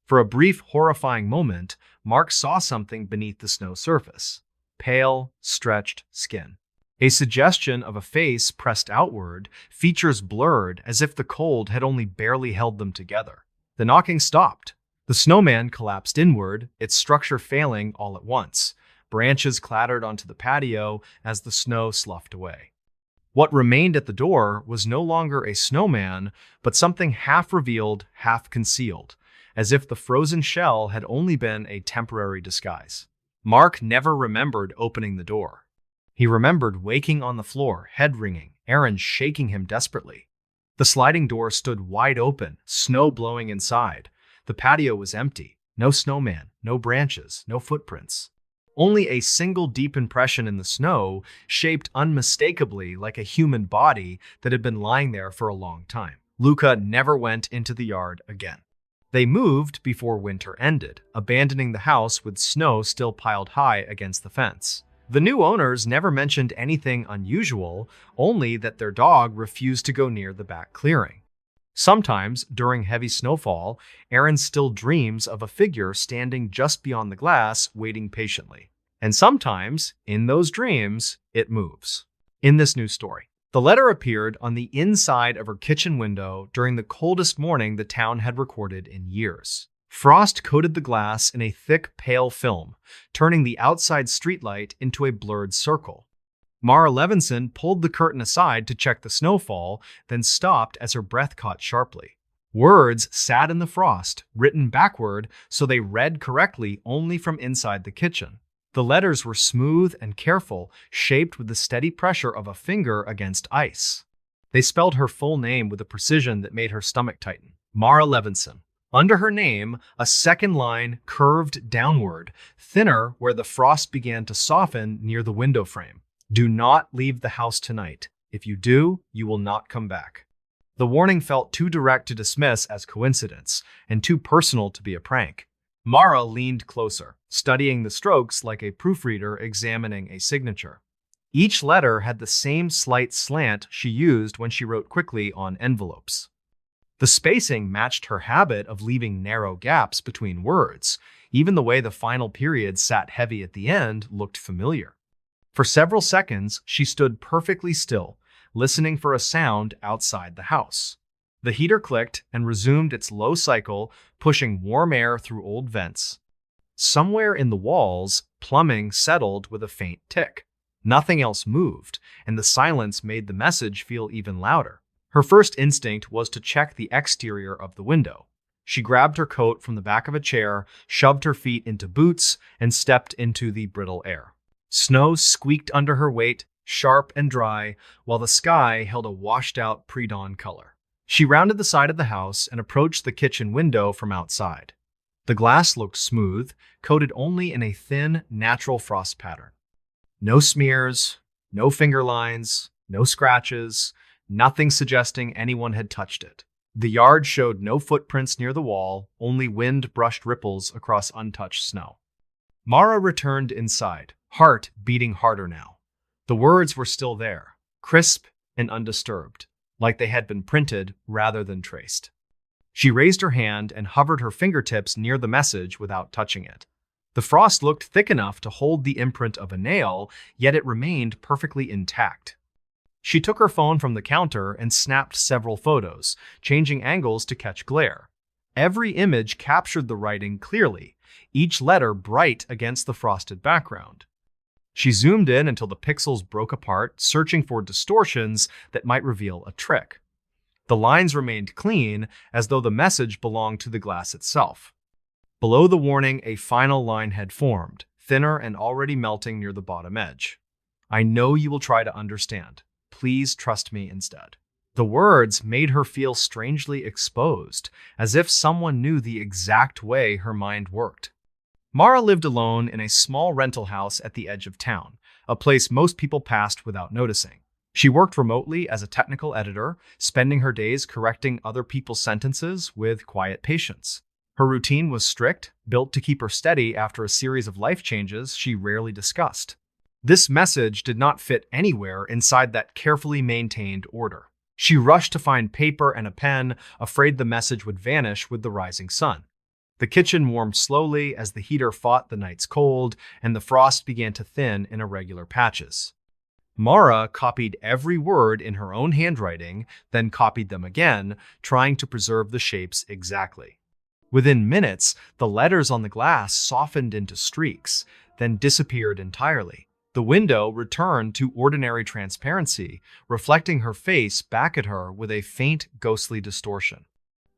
For a brief, horrifying moment, Mark saw something beneath the snow surface. Pale, stretched skin. A suggestion of a face pressed outward, features blurred as if the cold had only barely held them together. The knocking stopped. The snowman collapsed inward, its structure failing all at once. Branches clattered onto the patio as the snow sloughed away. What remained at the door was no longer a snowman, but something half revealed, half concealed, as if the frozen shell had only been a temporary disguise. Mark never remembered opening the door. He remembered waking on the floor, head ringing, Aaron shaking him desperately. The sliding door stood wide open, snow blowing inside. The patio was empty. No snowman, no branches, no footprints. Only a single deep impression in the snow, shaped unmistakably like a human body that had been lying there for a long time. Luca never went into the yard again. They moved before winter ended, abandoning the house with snow still piled high against the fence. The new owners never mentioned anything unusual, only that their dog refused to go near the back clearing. Sometimes, during heavy snowfall, Aaron still dreams of a figure standing just beyond the glass, waiting patiently. And sometimes, in those dreams, it moves. In this new story, the letter appeared on the inside of her kitchen window during the coldest morning the town had recorded in years. Frost coated the glass in a thick, pale film, turning the outside streetlight into a blurred circle. Mara Levinson pulled the curtain aside to check the snowfall, then stopped as her breath caught sharply. Words sat in the frost, written backward so they read correctly only from inside the kitchen. The letters were smooth and careful, shaped with the steady pressure of a finger against ice. They spelled her full name with a precision that made her stomach tighten. Mara Levinson. Under her name, a second line curved downward, thinner where the frost began to soften near the window frame. Do not leave the house tonight. If you do, you will not come back. The warning felt too direct to dismiss as coincidence, and too personal to be a prank. Mara leaned closer, studying the strokes like a proofreader examining a signature. Each letter had the same slight slant she used when she wrote quickly on envelopes. The spacing matched her habit of leaving narrow gaps between words. Even the way the final period sat heavy at the end looked familiar. For several seconds, she stood perfectly still, listening for a sound outside the house. The heater clicked and resumed its low cycle, pushing warm air through old vents. Somewhere in the walls, plumbing settled with a faint tick. Nothing else moved, and the silence made the message feel even louder. Her first instinct was to check the exterior of the window. She grabbed her coat from the back of a chair, shoved her feet into boots, and stepped into the brittle air. Snow squeaked under her weight, sharp and dry, while the sky held a washed-out pre-dawn color. She rounded the side of the house and approached the kitchen window from outside. The glass looked smooth, coated only in a thin, natural frost pattern. No smears, no finger lines, no scratches, nothing suggesting anyone had touched it. The yard showed no footprints near the wall, only wind-brushed ripples across untouched snow. Mara returned inside, heart beating harder now. The words were still there, crisp and undisturbed, like they had been printed rather than traced. She raised her hand and hovered her fingertips near the message without touching it. The frost looked thick enough to hold the imprint of a nail, yet it remained perfectly intact. She took her phone from the counter and snapped several photos, changing angles to catch glare. Every image captured the writing clearly, each letter bright against the frosted background. She zoomed in until the pixels broke apart, searching for distortions that might reveal a trick. The lines remained clean, as though the message belonged to the glass itself. Below the warning, a final line had formed, thinner and already melting near the bottom edge. I know you will try to understand. Please trust me instead. The words made her feel strangely exposed, as if someone knew the exact way her mind worked. Mara lived alone in a small rental house at the edge of town, a place most people passed without noticing. She worked remotely as a technical editor, spending her days correcting other people's sentences with quiet patience. Her routine was strict, built to keep her steady after a series of life changes she rarely discussed. This message did not fit anywhere inside that carefully maintained order. She rushed to find paper and a pen, afraid the message would vanish with the rising sun. The kitchen warmed slowly as the heater fought the night's cold, and the frost began to thin in irregular patches. Mara copied every word in her own handwriting, then copied them again, trying to preserve the shapes exactly. Within minutes, the letters on the glass softened into streaks, then disappeared entirely. The window returned to ordinary transparency, reflecting her face back at her with a faint, ghostly distortion.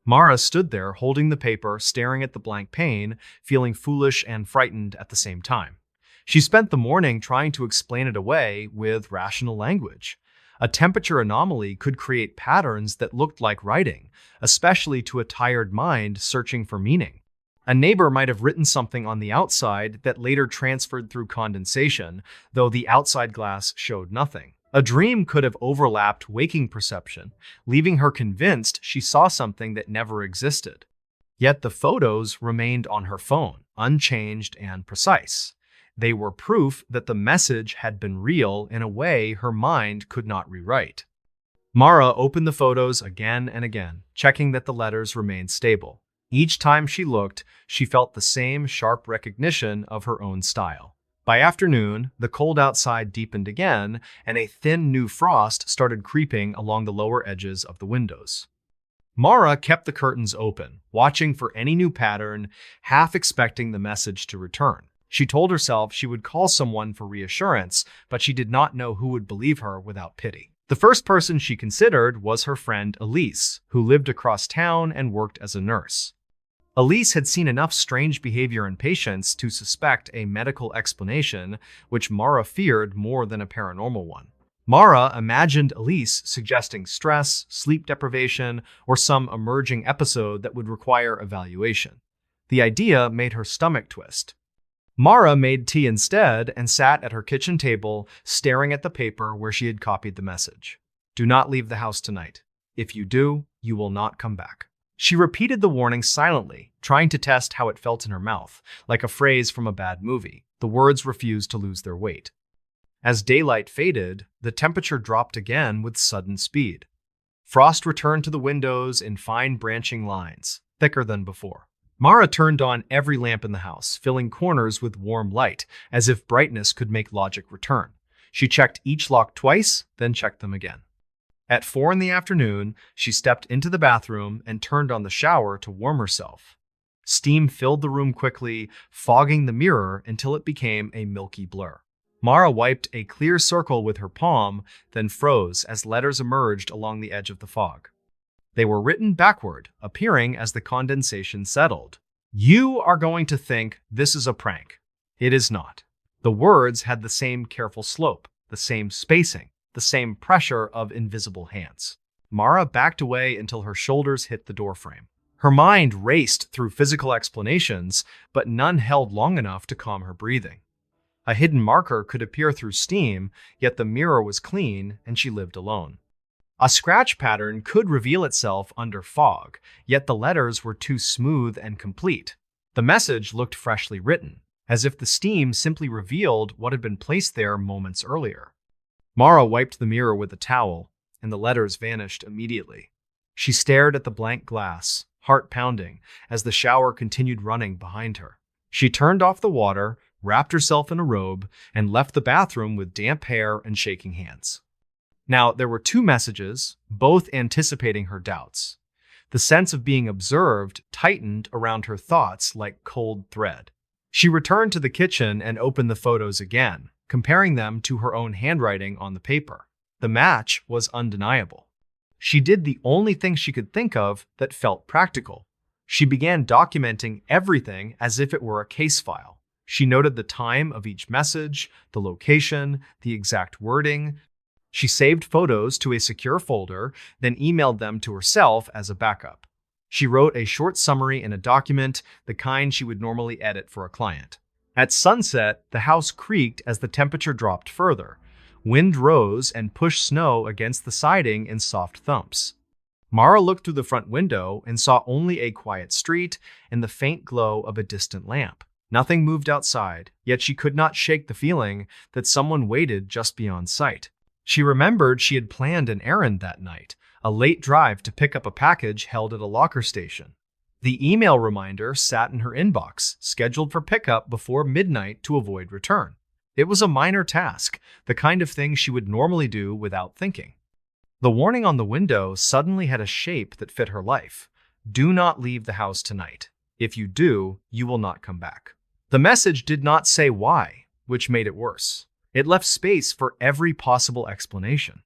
Mara stood there, holding the paper, staring at the blank pane, feeling foolish and frightened at the same time. She spent the morning trying to explain it away with rational language. A temperature anomaly could create patterns that looked like writing, especially to a tired mind searching for meaning. A neighbor might have written something on the outside that later transferred through condensation, though the outside glass showed nothing. A dream could have overlapped waking perception, leaving her convinced she saw something that never existed. Yet the photos remained on her phone, unchanged and precise. They were proof that the message had been real in a way her mind could not rewrite. Mara opened the photos again and again, checking that the letters remained stable. Each time she looked, she felt the same sharp recognition of her own style. By afternoon, the cold outside deepened again, and a thin new frost started creeping along the lower edges of the windows. Mara kept the curtains open, watching for any new pattern, half expecting the message to return. She told herself she would call someone for reassurance, but she did not know who would believe her without pity. The first person she considered was her friend Elise, who lived across town and worked as a nurse. Elise had seen enough strange behavior in patients to suspect a medical explanation, which Mara feared more than a paranormal one. Mara imagined Elise suggesting stress, sleep deprivation, or some emerging episode that would require evaluation. The idea made her stomach twist. Mara made tea instead and sat at her kitchen table, staring at the paper where she had copied the message. "Do not leave the house tonight. If you do, you will not come back." She repeated the warning silently, trying to test how it felt in her mouth, like a phrase from a bad movie. The words refused to lose their weight. As daylight faded, the temperature dropped again with sudden speed. Frost returned to the windows in fine branching lines, thicker than before. Mara turned on every lamp in the house, filling corners with warm light, as if brightness could make logic return. She checked each lock twice, then checked them again. At 4 in the afternoon, she stepped into the bathroom and turned on the shower to warm herself. Steam filled the room quickly, fogging the mirror until it became a milky blur. Mara wiped a clear circle with her palm, then froze as letters emerged along the edge of the fog. They were written backward, appearing as the condensation settled. "You are going to think this is a prank. It is not." The words had the same careful slope, the same spacing, the same pressure of invisible hands. Mara backed away until her shoulders hit the doorframe. Her mind raced through physical explanations, but none held long enough to calm her breathing. A hidden marker could appear through steam, yet the mirror was clean and she lived alone. A scratch pattern could reveal itself under fog, yet the letters were too smooth and complete. The message looked freshly written, as if the steam simply revealed what had been placed there moments earlier. Mara wiped the mirror with a towel, and the letters vanished immediately. She stared at the blank glass, heart pounding, as the shower continued running behind her. She turned off the water, wrapped herself in a robe, and left the bathroom with damp hair and shaking hands. Now, there were 2 messages, both anticipating her doubts. The sense of being observed tightened around her thoughts like cold thread. She returned to the kitchen and opened the photos again, comparing them to her own handwriting on the paper. The match was undeniable. She did the only thing she could think of that felt practical. She began documenting everything as if it were a case file. She noted the time of each message, the location, the exact wording. She saved photos to a secure folder, then emailed them to herself as a backup. She wrote a short summary in a document, the kind she would normally edit for a client. At sunset, the house creaked as the temperature dropped further. Wind rose and pushed snow against the siding in soft thumps. Mara looked through the front window and saw only a quiet street and the faint glow of a distant lamp. Nothing moved outside, yet she could not shake the feeling that someone waited just beyond sight. She remembered she had planned an errand that night, a late drive to pick up a package held at a locker station. The email reminder sat in her inbox, scheduled for pickup before midnight to avoid return. It was a minor task, the kind of thing she would normally do without thinking. The warning on the window suddenly had a shape that fit her life. "Do not leave the house tonight. If you do, you will not come back." The message did not say why, which made it worse. It left space for every possible explanation.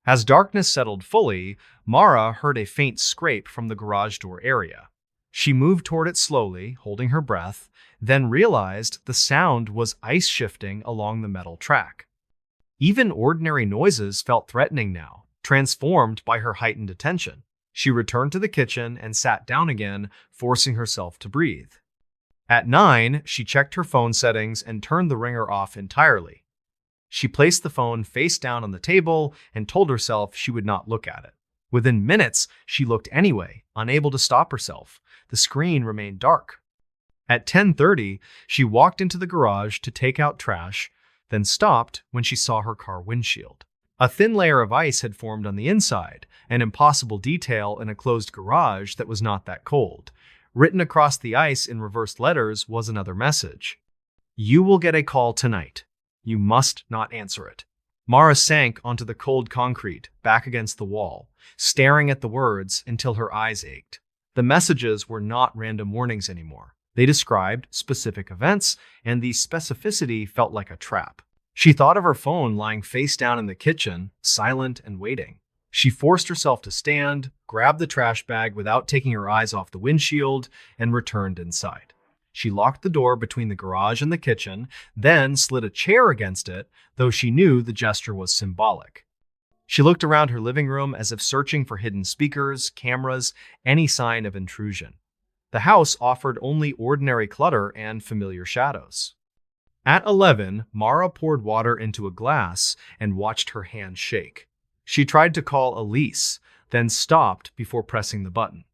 As darkness settled fully, Mara heard a faint scrape from the garage door area. She moved toward it slowly, holding her breath, then realized the sound was ice shifting along the metal track. Even ordinary noises felt threatening now, transformed by her heightened attention. She returned to the kitchen and sat down again, forcing herself to breathe. At 9, she checked her phone settings and turned the ringer off entirely. She placed the phone face down on the table and told herself she would not look at it. Within minutes, she looked anyway, unable to stop herself. The screen remained dark. At 10:30, she walked into the garage to take out trash, then stopped when she saw her car windshield. A thin layer of ice had formed on the inside, an impossible detail in a closed garage that was not that cold. Written across the ice in reversed letters was another message. "You will get a call tonight. You must not answer it." Mara sank onto the cold concrete, back against the wall, staring at the words until her eyes ached. The messages were not random warnings anymore. They described specific events, and the specificity felt like a trap. She thought of her phone lying face down in the kitchen, silent and waiting. She forced herself to stand, grabbed the trash bag without taking her eyes off the windshield, and returned inside. She locked the door between the garage and the kitchen, then slid a chair against it, though she knew the gesture was symbolic. She looked around her living room as if searching for hidden speakers, cameras, any sign of intrusion. The house offered only ordinary clutter and familiar shadows. At 11, Mara poured water into a glass and watched her hand shake. She tried to call Elise, then stopped before pressing the button.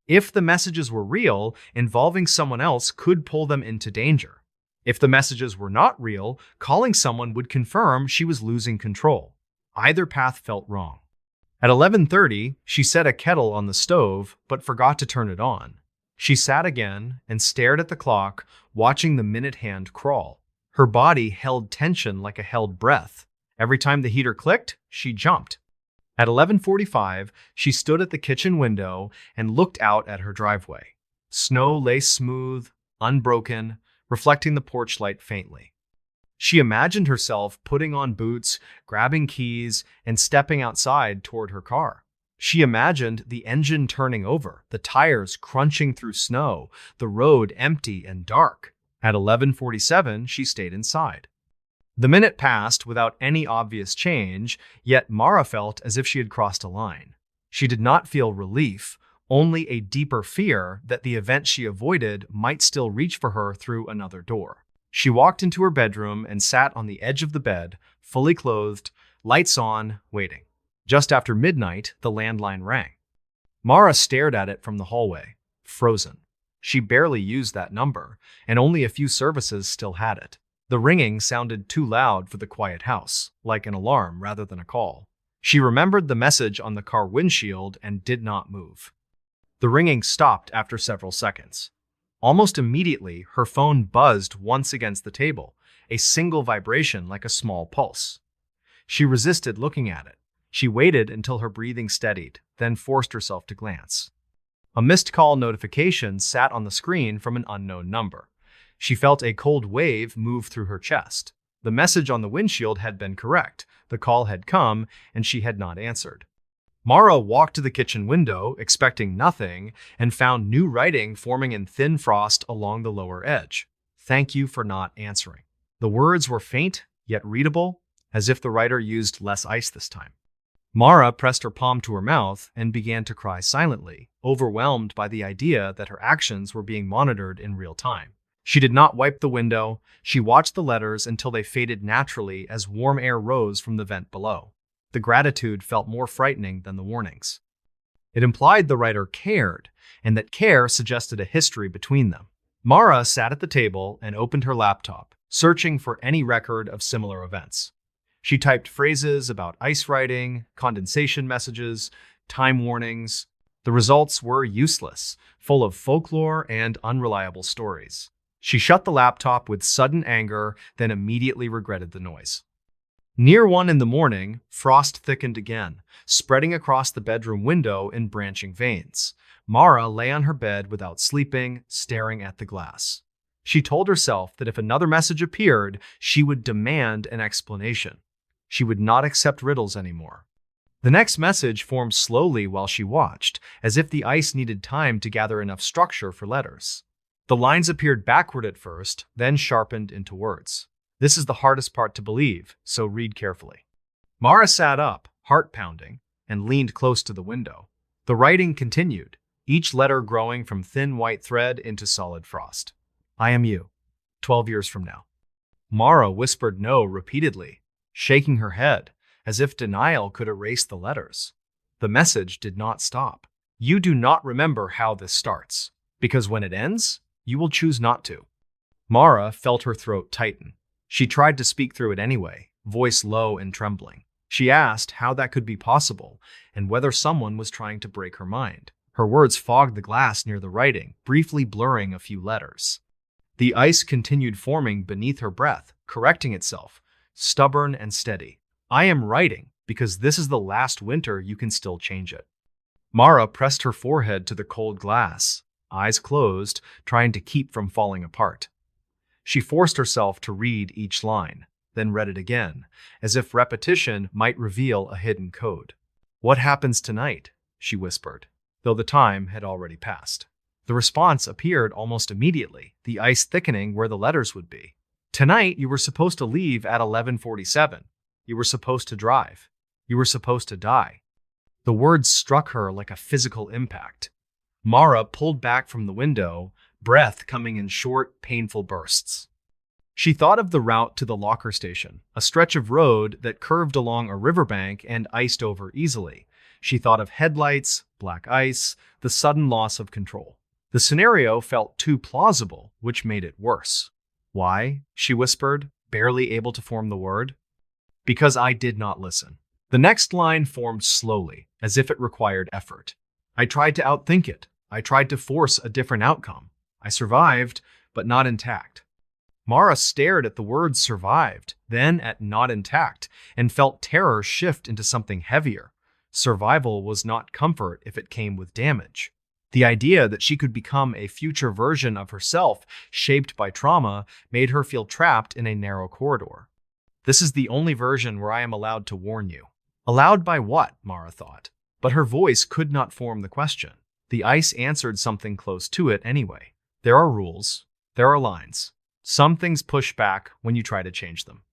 If the messages were real, involving someone else could pull them into danger. If the messages were not real, calling someone would confirm she was losing control. Either path felt wrong. At 11:30, she set a kettle on the stove, but forgot to turn it on. She sat again and stared at the clock, watching the minute hand crawl. Her body held tension like a held breath. Every time the heater clicked, she jumped. At 11:45, she stood at the kitchen window and looked out at her driveway. Snow lay smooth, unbroken, reflecting the porch light faintly. She imagined herself putting on boots, grabbing keys, and stepping outside toward her car. She imagined the engine turning over, the tires crunching through snow, the road empty and dark. At 11:47, she stayed inside. The minute passed without any obvious change, yet Mara felt as if she had crossed a line. She did not feel relief, only a deeper fear that the event she avoided might still reach for her through another door. She walked into her bedroom and sat on the edge of the bed, fully clothed, lights on, waiting. Just after midnight, the landline rang. Mara stared at it from the hallway, frozen. She barely used that number, and only a few services still had it. The ringing sounded too loud for the quiet house, like an alarm rather than a call. She remembered the message on the car windshield and did not move. The ringing stopped after several seconds. Almost immediately, her phone buzzed once against the table, a single vibration like a small pulse. She resisted looking at it. She waited until her breathing steadied, then forced herself to glance. A missed call notification sat on the screen from an unknown number. She felt a cold wave move through her chest. The message on the windshield had been correct. The call had come, and she had not answered. Mara walked to the kitchen window, expecting nothing, and found new writing forming in thin frost along the lower edge. "Thank you for not answering." The words were faint, yet readable, as if the writer used less ice this time. Mara pressed her palm to her mouth and began to cry silently, overwhelmed by the idea that her actions were being monitored in real time. She did not wipe the window. She watched the letters until they faded naturally as warm air rose from the vent below. The gratitude felt more frightening than the warnings. It implied the writer cared, and that care suggested a history between them. Mara sat at the table and opened her laptop, searching for any record of similar events. She typed phrases about ice riding, condensation messages, time warnings. The results were useless, full of folklore and unreliable stories. She shut the laptop with sudden anger, then immediately regretted the noise. Near 1 in the morning, frost thickened again, spreading across the bedroom window in branching veins. Mara lay on her bed without sleeping, staring at the glass. She told herself that if another message appeared, she would demand an explanation. She would not accept riddles anymore. The next message formed slowly while she watched, as if the ice needed time to gather enough structure for letters. The lines appeared backward at first, then sharpened into words. This is the hardest part to believe, so read carefully. Mara sat up, heart pounding, and leaned close to the window. The writing continued, each letter growing from thin white thread into solid frost. I am you, 12 years from now. Mara whispered no repeatedly, shaking her head, as if denial could erase the letters. The message did not stop. You do not remember how this starts, because when it ends, you will choose not to. Mara felt her throat tighten. She tried to speak through it anyway, voice low and trembling. She asked how that could be possible and whether someone was trying to break her mind. Her words fogged the glass near the writing, briefly blurring a few letters. The ice continued forming beneath her breath, correcting itself, stubborn and steady. I am writing because this is the last winter you can still change it. Mara pressed her forehead to the cold glass, eyes closed, trying to keep from falling apart. She forced herself to read each line, then read it again, as if repetition might reveal a hidden code. What happens tonight? She whispered, though the time had already passed. The response appeared almost immediately, the ice thickening where the letters would be. Tonight, you were supposed to leave at 11:47. You were supposed to drive. You were supposed to die. The words struck her like a physical impact. Mara pulled back from the window, breath coming in short, painful bursts. She thought of the route to the locker station, a stretch of road that curved along a riverbank and iced over easily. She thought of headlights, black ice, the sudden loss of control. The scenario felt too plausible, which made it worse. Why? She whispered, barely able to form the word. Because I did not listen. The next line formed slowly, as if it required effort. I tried to outthink it. I tried to force a different outcome. I survived, but not intact. Mara stared at the words survived, then at not intact, and felt terror shift into something heavier. Survival was not comfort if it came with damage. The idea that she could become a future version of herself, shaped by trauma, made her feel trapped in a narrow corridor. This is the only version where I am allowed to warn you. Allowed by what? Mara thought. But her voice could not form the question. The ice answered something close to it anyway. There are rules. There are lines. Some things push back when you try to change them.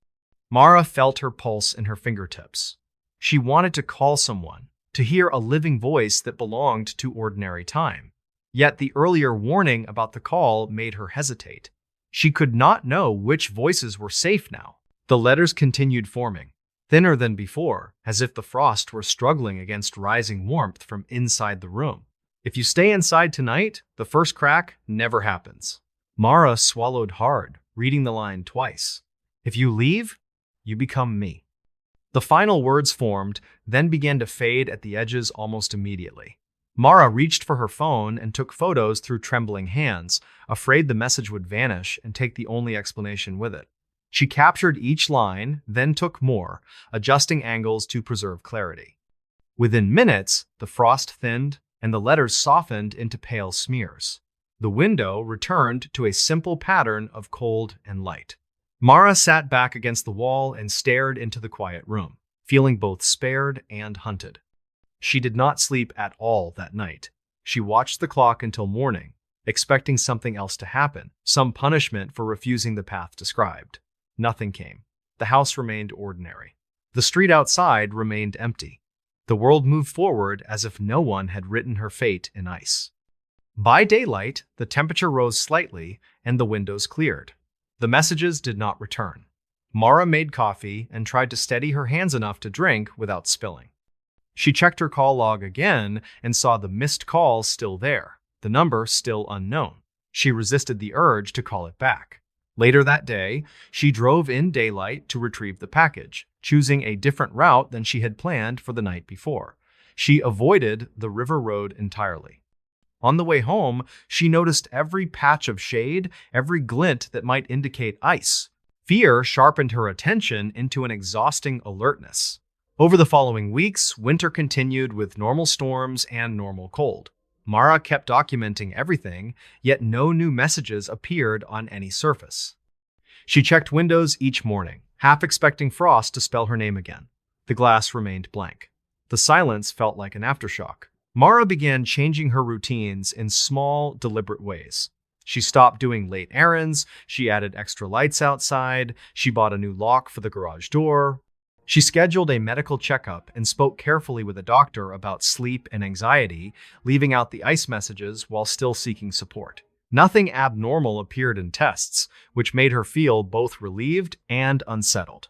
Mara felt her pulse in her fingertips. She wanted to call someone, to hear a living voice that belonged to ordinary time. Yet the earlier warning about the call made her hesitate. She could not know which voices were safe now. The letters continued forming, thinner than before, as if the frost were struggling against rising warmth from inside the room. If you stay inside tonight, the first crack never happens. Mara swallowed hard, reading the line twice. If you leave, you become me. The final words formed, then began to fade at the edges almost immediately. Mara reached for her phone and took photos through trembling hands, afraid the message would vanish and take the only explanation with it. She captured each line, then took more, adjusting angles to preserve clarity. Within minutes, the frost thinned and the letters softened into pale smears. The window returned to a simple pattern of cold and light. Mara sat back against the wall and stared into the quiet room, feeling both spared and hunted. She did not sleep at all that night. She watched the clock until morning, expecting something else to happen, some punishment for refusing the path described. Nothing came. The house remained ordinary. The street outside remained empty. The world moved forward as if no one had written her fate in ice. By daylight, the temperature rose slightly and the windows cleared. The messages did not return. Mara made coffee and tried to steady her hands enough to drink without spilling. She checked her call log again and saw the missed call still there, the number still unknown. She resisted the urge to call it back. Later that day, she drove in daylight to retrieve the package, choosing a different route than she had planned for the night before. She avoided the river road entirely. On the way home, she noticed every patch of shade, every glint that might indicate ice. Fear sharpened her attention into an exhausting alertness. Over the following weeks, winter continued with normal storms and normal cold. Mara kept documenting everything, yet no new messages appeared on any surface. She checked windows each morning, half expecting frost to spell her name again. The glass remained blank. The silence felt like an aftershock. Mara began changing her routines in small, deliberate ways. She stopped doing late errands, she added extra lights outside, she bought a new lock for the garage door. She scheduled a medical checkup and spoke carefully with a doctor about sleep and anxiety, leaving out the ice messages while still seeking support. Nothing abnormal appeared in tests, which made her feel both relieved and unsettled.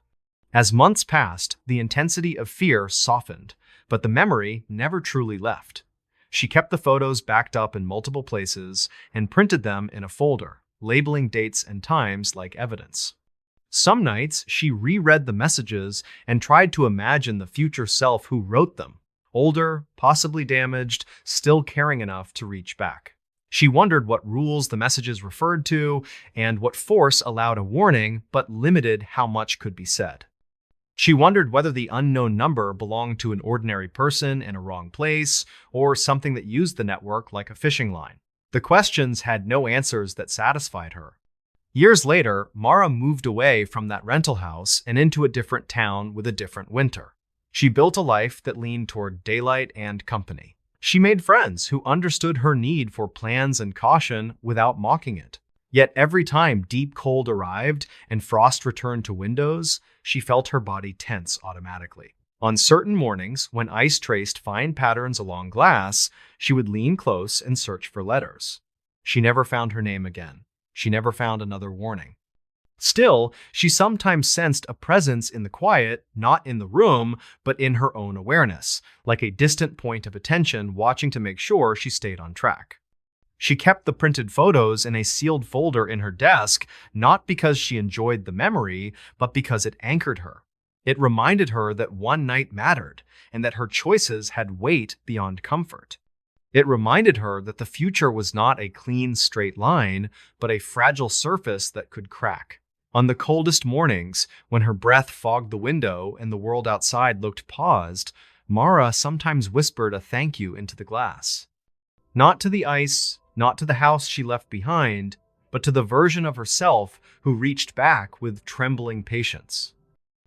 As months passed, the intensity of fear softened, but the memory never truly left. She kept the photos backed up in multiple places and printed them in a folder, labeling dates and times like evidence. Some nights, she reread the messages and tried to imagine the future self who wrote them, older, possibly damaged, still caring enough to reach back. She wondered what rules the messages referred to and what force allowed a warning but limited how much could be said. She wondered whether the unknown number belonged to an ordinary person in a wrong place or something that used the network like a fishing line. The questions had no answers that satisfied her. Years later, Mara moved away from that rental house and into a different town with a different winter. She built a life that leaned toward daylight and company. She made friends who understood her need for plans and caution without mocking it. Yet every time deep cold arrived and frost returned to windows, she felt her body tense automatically. On certain mornings, when ice traced fine patterns along glass, she would lean close and search for letters. She never found her name again. She never found another warning. Still, she sometimes sensed a presence in the quiet, not in the room, but in her own awareness, like a distant point of attention watching to make sure she stayed on track. She kept the printed photos in a sealed folder in her desk, not because she enjoyed the memory, but because it anchored her. It reminded her that one night mattered, and that her choices had weight beyond comfort. It reminded her that the future was not a clean, straight line, but a fragile surface that could crack. On the coldest mornings, when her breath fogged the window and the world outside looked paused, Mara sometimes whispered a thank you into the glass. Not to the ice, not to the house she left behind, but to the version of herself who reached back with trembling patience.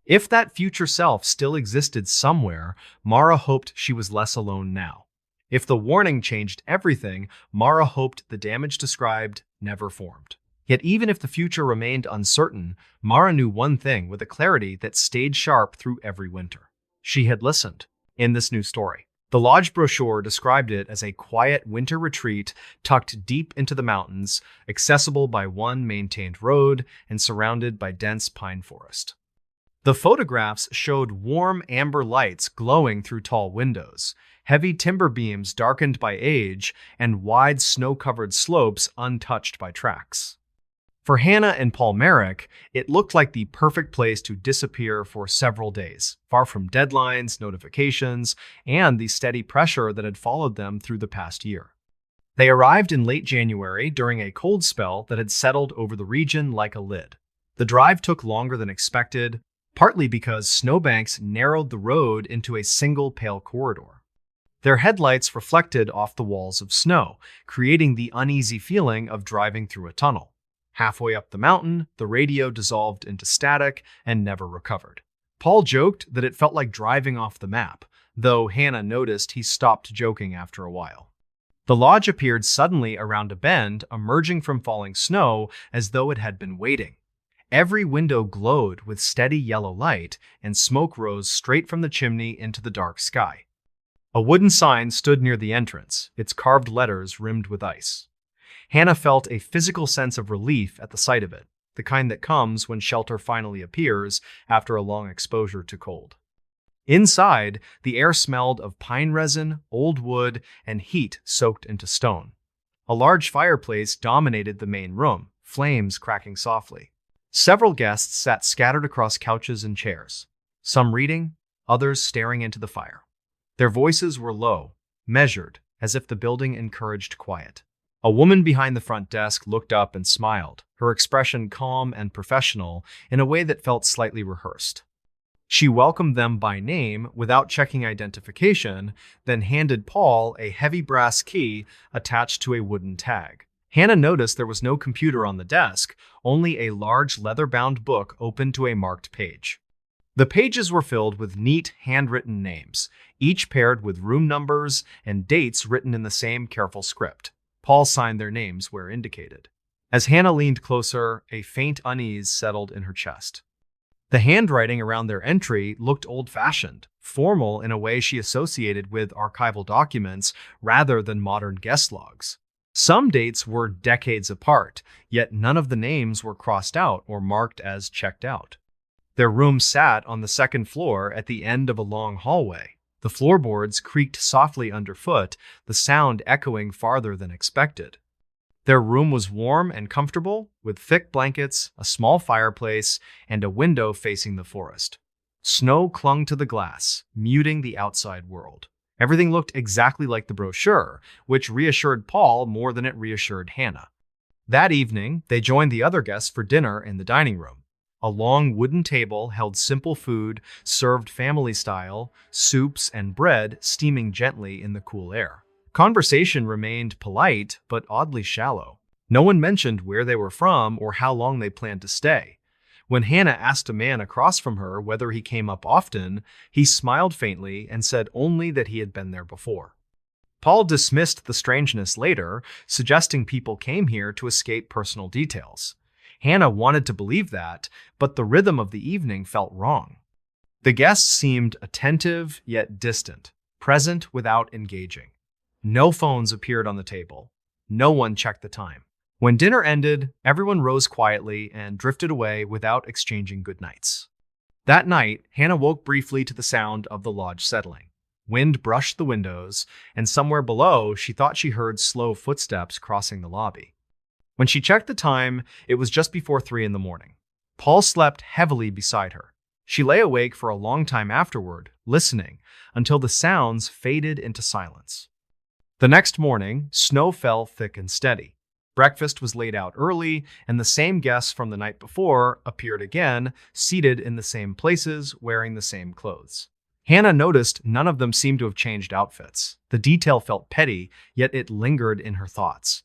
If that future self still existed somewhere, Mara hoped she was less alone now. If the warning changed everything, Mara hoped the damage described never formed. Yet even if the future remained uncertain, Mara knew one thing with a clarity that stayed sharp through every winter. She had listened. In this new story, the lodge brochure described it as a quiet winter retreat tucked deep into the mountains, accessible by one maintained road and surrounded by dense pine forest. The photographs showed warm amber lights glowing through tall windows, heavy timber beams darkened by age, and wide snow-covered slopes untouched by tracks. For Hannah and Paul Merrick, it looked like the perfect place to disappear for several days, far from deadlines, notifications, and the steady pressure that had followed them through the past year. They arrived in late January during a cold spell that had settled over the region like a lid. The drive took longer than expected, partly because snowbanks narrowed the road into a single pale corridor. Their headlights reflected off the walls of snow, creating the uneasy feeling of driving through a tunnel. Halfway up the mountain, the radio dissolved into static and never recovered. Paul joked that it felt like driving off the map, though Hannah noticed he stopped joking after a while. The lodge appeared suddenly around a bend, emerging from falling snow as though it had been waiting. Every window glowed with steady yellow light, and smoke rose straight from the chimney into the dark sky. A wooden sign stood near the entrance, its carved letters rimmed with ice. Hannah felt a physical sense of relief at the sight of it, the kind that comes when shelter finally appears after a long exposure to cold. Inside, the air smelled of pine resin, old wood, and heat soaked into stone. A large fireplace dominated the main room, flames cracking softly. Several guests sat scattered across couches and chairs, some reading, others staring into the fire. Their voices were low, measured, as if the building encouraged quiet. A woman behind the front desk looked up and smiled, her expression calm and professional in a way that felt slightly rehearsed. She welcomed them by name without checking identification, then handed Paul a heavy brass key attached to a wooden tag. Hannah noticed there was no computer on the desk, only a large leather-bound book open to a marked page. The pages were filled with neat, handwritten names, each paired with room numbers and dates written in the same careful script. Paul signed their names where indicated. As Hannah leaned closer, a faint unease settled in her chest. The handwriting around their entry looked old-fashioned, formal in a way she associated with archival documents rather than modern guest logs. Some dates were decades apart, yet none of the names were crossed out or marked as checked out. Their room sat on the second floor at the end of a long hallway. The floorboards creaked softly underfoot, the sound echoing farther than expected. Their room was warm and comfortable, with thick blankets, a small fireplace, and a window facing the forest. Snow clung to the glass, muting the outside world. Everything looked exactly like the brochure, which reassured Paul more than it reassured Hannah. That evening, they joined the other guests for dinner in the dining room. A long wooden table held simple food, served family style, soups and bread steaming gently in the cool air. Conversation remained polite, but oddly shallow. No one mentioned where they were from or how long they planned to stay. When Hannah asked a man across from her whether he came up often, he smiled faintly and said only that he had been there before. Paul dismissed the strangeness later, suggesting people came here to escape personal details. Hannah wanted to believe that, but the rhythm of the evening felt wrong. The guests seemed attentive yet distant, present without engaging. No phones appeared on the table. No one checked the time. When dinner ended, everyone rose quietly and drifted away without exchanging goodnights. That night, Hannah woke briefly to the sound of the lodge settling. Wind brushed the windows, and somewhere below, she thought she heard slow footsteps crossing the lobby. When she checked the time, it was just before 3 in the morning. Paul slept heavily beside her. She lay awake for a long time afterward, listening, until the sounds faded into silence. The next morning, snow fell thick and steady. Breakfast was laid out early, and the same guests from the night before appeared again, seated in the same places, wearing the same clothes. Hannah noticed none of them seemed to have changed outfits. The detail felt petty, yet it lingered in her thoughts.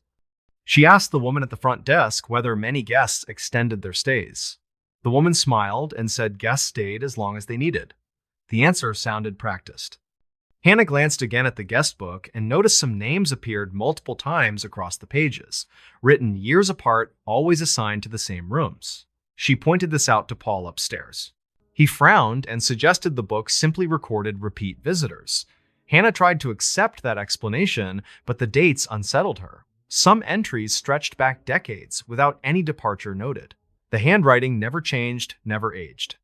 She asked the woman at the front desk whether many guests extended their stays. The woman smiled and said guests stayed as long as they needed. The answer sounded practiced. Hannah glanced again at the guest book and noticed some names appeared multiple times across the pages, written years apart, always assigned to the same rooms. She pointed this out to Paul upstairs. He frowned and suggested the book simply recorded repeat visitors. Hannah tried to accept that explanation, but the dates unsettled her. Some entries stretched back decades without any departure noted. The handwriting never changed, never aged.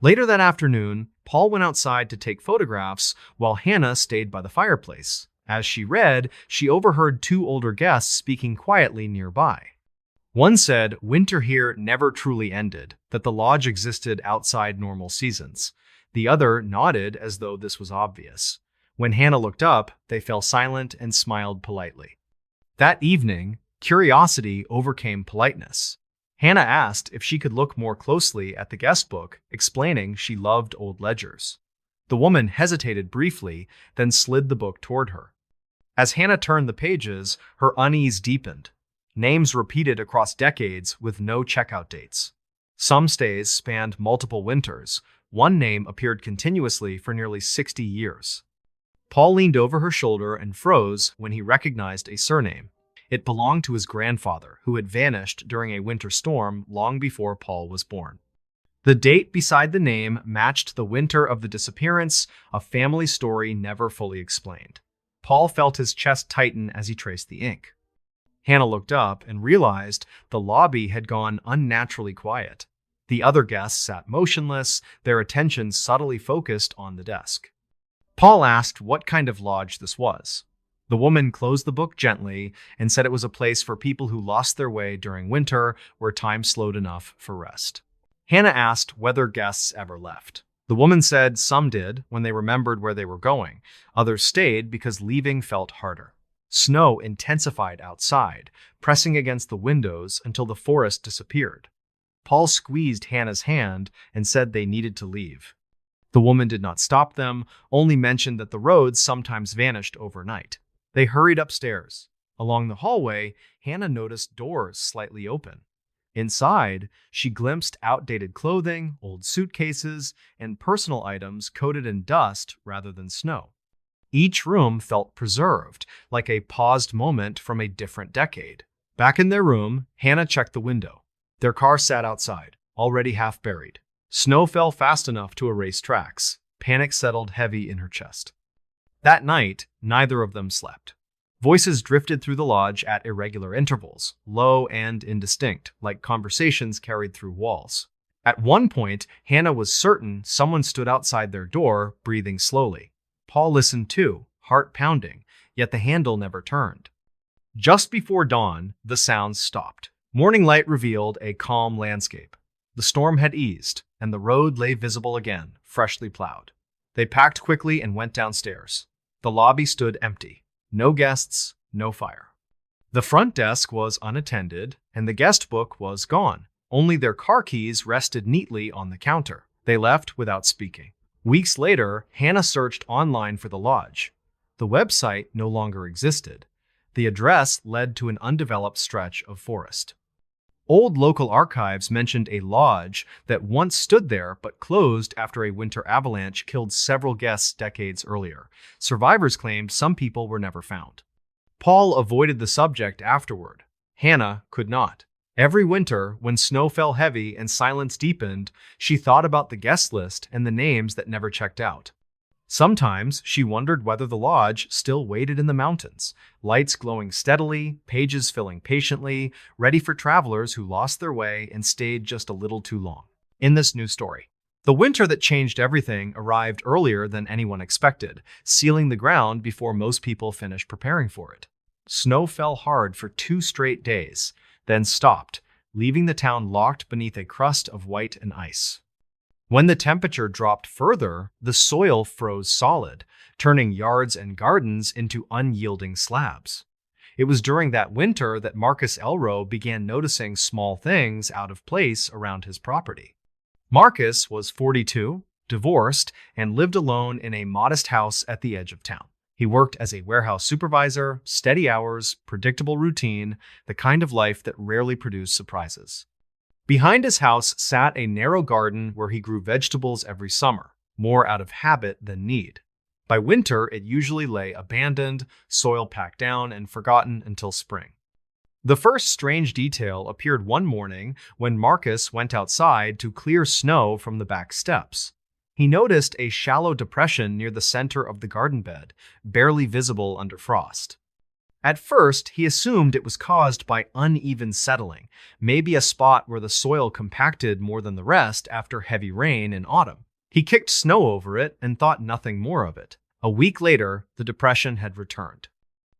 Later that afternoon, Paul went outside to take photographs while Hannah stayed by the fireplace. As she read, she overheard 2 older guests speaking quietly nearby. One said winter here never truly ended, that the lodge existed outside normal seasons. The other nodded as though this was obvious. When Hannah looked up, they fell silent and smiled politely. That evening, curiosity overcame politeness. Hannah asked if she could look more closely at the guest book, explaining she loved old ledgers. The woman hesitated briefly, then slid the book toward her. As Hannah turned the pages, her unease deepened. Names repeated across decades with no checkout dates. Some stays spanned multiple winters. One name appeared continuously for nearly 60 years. Paul leaned over her shoulder and froze when he recognized a surname. It belonged to his grandfather, who had vanished during a winter storm long before Paul was born. The date beside the name matched the winter of the disappearance, a family story never fully explained. Paul felt his chest tighten as he traced the ink. Hannah looked up and realized the lobby had gone unnaturally quiet. The other guests sat motionless, their attention subtly focused on the desk. Paul asked what kind of lodge this was. The woman closed the book gently and said it was a place for people who lost their way during winter, where time slowed enough for rest. Hannah asked whether guests ever left. The woman said some did when they remembered where they were going. Others stayed because leaving felt harder. Snow intensified outside, pressing against the windows until the forest disappeared. Paul squeezed Hannah's hand and said they needed to leave. The woman did not stop them, only mentioned that the roads sometimes vanished overnight. They hurried upstairs. Along the hallway, Hannah noticed doors slightly open. Inside, she glimpsed outdated clothing, old suitcases, and personal items coated in dust rather than snow. Each room felt preserved, like a paused moment from a different decade. Back in their room, Hannah checked the window. Their car sat outside, already half buried. Snow fell fast enough to erase tracks. Panic settled heavy in her chest. That night, neither of them slept. Voices drifted through the lodge at irregular intervals, low and indistinct, like conversations carried through walls. At one point, Hannah was certain someone stood outside their door, breathing slowly. Paul listened too, heart pounding, yet the handle never turned. Just before dawn, the sounds stopped. Morning light revealed a calm landscape. The storm had eased, and the road lay visible again, freshly plowed. They packed quickly and went downstairs. The lobby stood empty. No guests, no fire. The front desk was unattended, and the guest book was gone. Only their car keys rested neatly on the counter. They left without speaking. Weeks later, Hannah searched online for the lodge. The website no longer existed. The address led to an undeveloped stretch of forest. Old local archives mentioned a lodge that once stood there but closed after a winter avalanche killed several guests decades earlier. Survivors claimed some people were never found. Paul avoided the subject afterward. Hannah could not. Every winter, when snow fell heavy and silence deepened, she thought about the guest list and the names that never checked out. Sometimes she wondered whether the lodge still waited in the mountains, lights glowing steadily, pages filling patiently, ready for travelers who lost their way and stayed just a little too long. In this new story, the winter that changed everything arrived earlier than anyone expected, sealing the ground before most people finished preparing for it. Snow fell hard for 2 straight days, then stopped, leaving the town locked beneath a crust of white and ice. When the temperature dropped further, the soil froze solid, turning yards and gardens into unyielding slabs. It was during that winter that Marcus Elrow began noticing small things out of place around his property. Marcus was 42, divorced, and lived alone in a modest house at the edge of town. He worked as a warehouse supervisor, steady hours, predictable routine, the kind of life that rarely produced surprises. Behind his house sat a narrow garden where he grew vegetables every summer, more out of habit than need. By winter, it usually lay abandoned, soil packed down, and forgotten until spring. The first strange detail appeared one morning when Marcus went outside to clear snow from the back steps. He noticed a shallow depression near the center of the garden bed, barely visible under frost. At first, he assumed it was caused by uneven settling, maybe a spot where the soil compacted more than the rest after heavy rain in autumn. He kicked snow over it and thought nothing more of it. A week later, the depression had returned.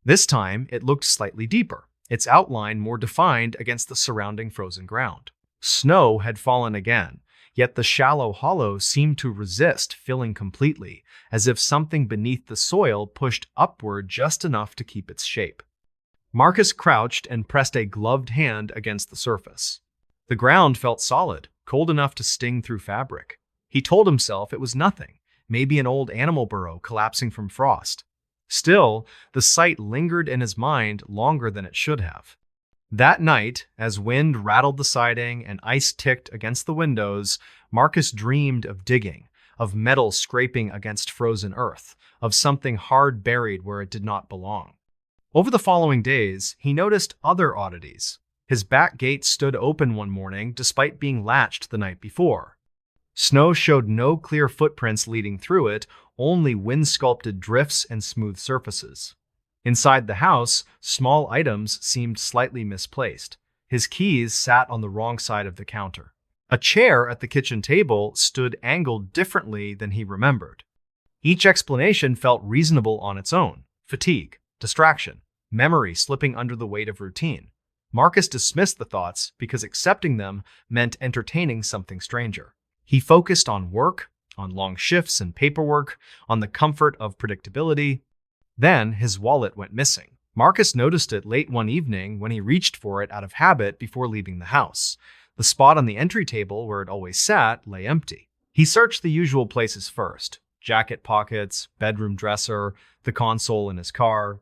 This time, it looked slightly deeper, its outline more defined against the surrounding frozen ground. Snow had fallen again, yet the shallow hollow seemed to resist filling completely, as if something beneath the soil pushed upward just enough to keep its shape. Marcus crouched and pressed a gloved hand against the surface. The ground felt solid, cold enough to sting through fabric. He told himself it was nothing, maybe an old animal burrow collapsing from frost. Still, the sight lingered in his mind longer than it should have. That night, as wind rattled the siding and ice ticked against the windows, Marcus dreamed of digging, of metal scraping against frozen earth, of something hard buried where it did not belong. Over the following days, he noticed other oddities. His back gate stood open one morning despite being latched the night before. Snow showed no clear footprints leading through it, only wind-sculpted drifts and smooth surfaces. Inside the house, small items seemed slightly misplaced. His keys sat on the wrong side of the counter. A chair at the kitchen table stood angled differently than he remembered. Each explanation felt reasonable on its own: fatigue, distraction, memory slipping under the weight of routine. Marcus dismissed the thoughts because accepting them meant entertaining something stranger. He focused on work, on long shifts and paperwork, on the comfort of predictability. Then his wallet went missing. Marcus noticed it late one evening when he reached for it out of habit before leaving the house. The spot on the entry table where it always sat lay empty. He searched the usual places first: jacket pockets, bedroom dresser, the console in his car.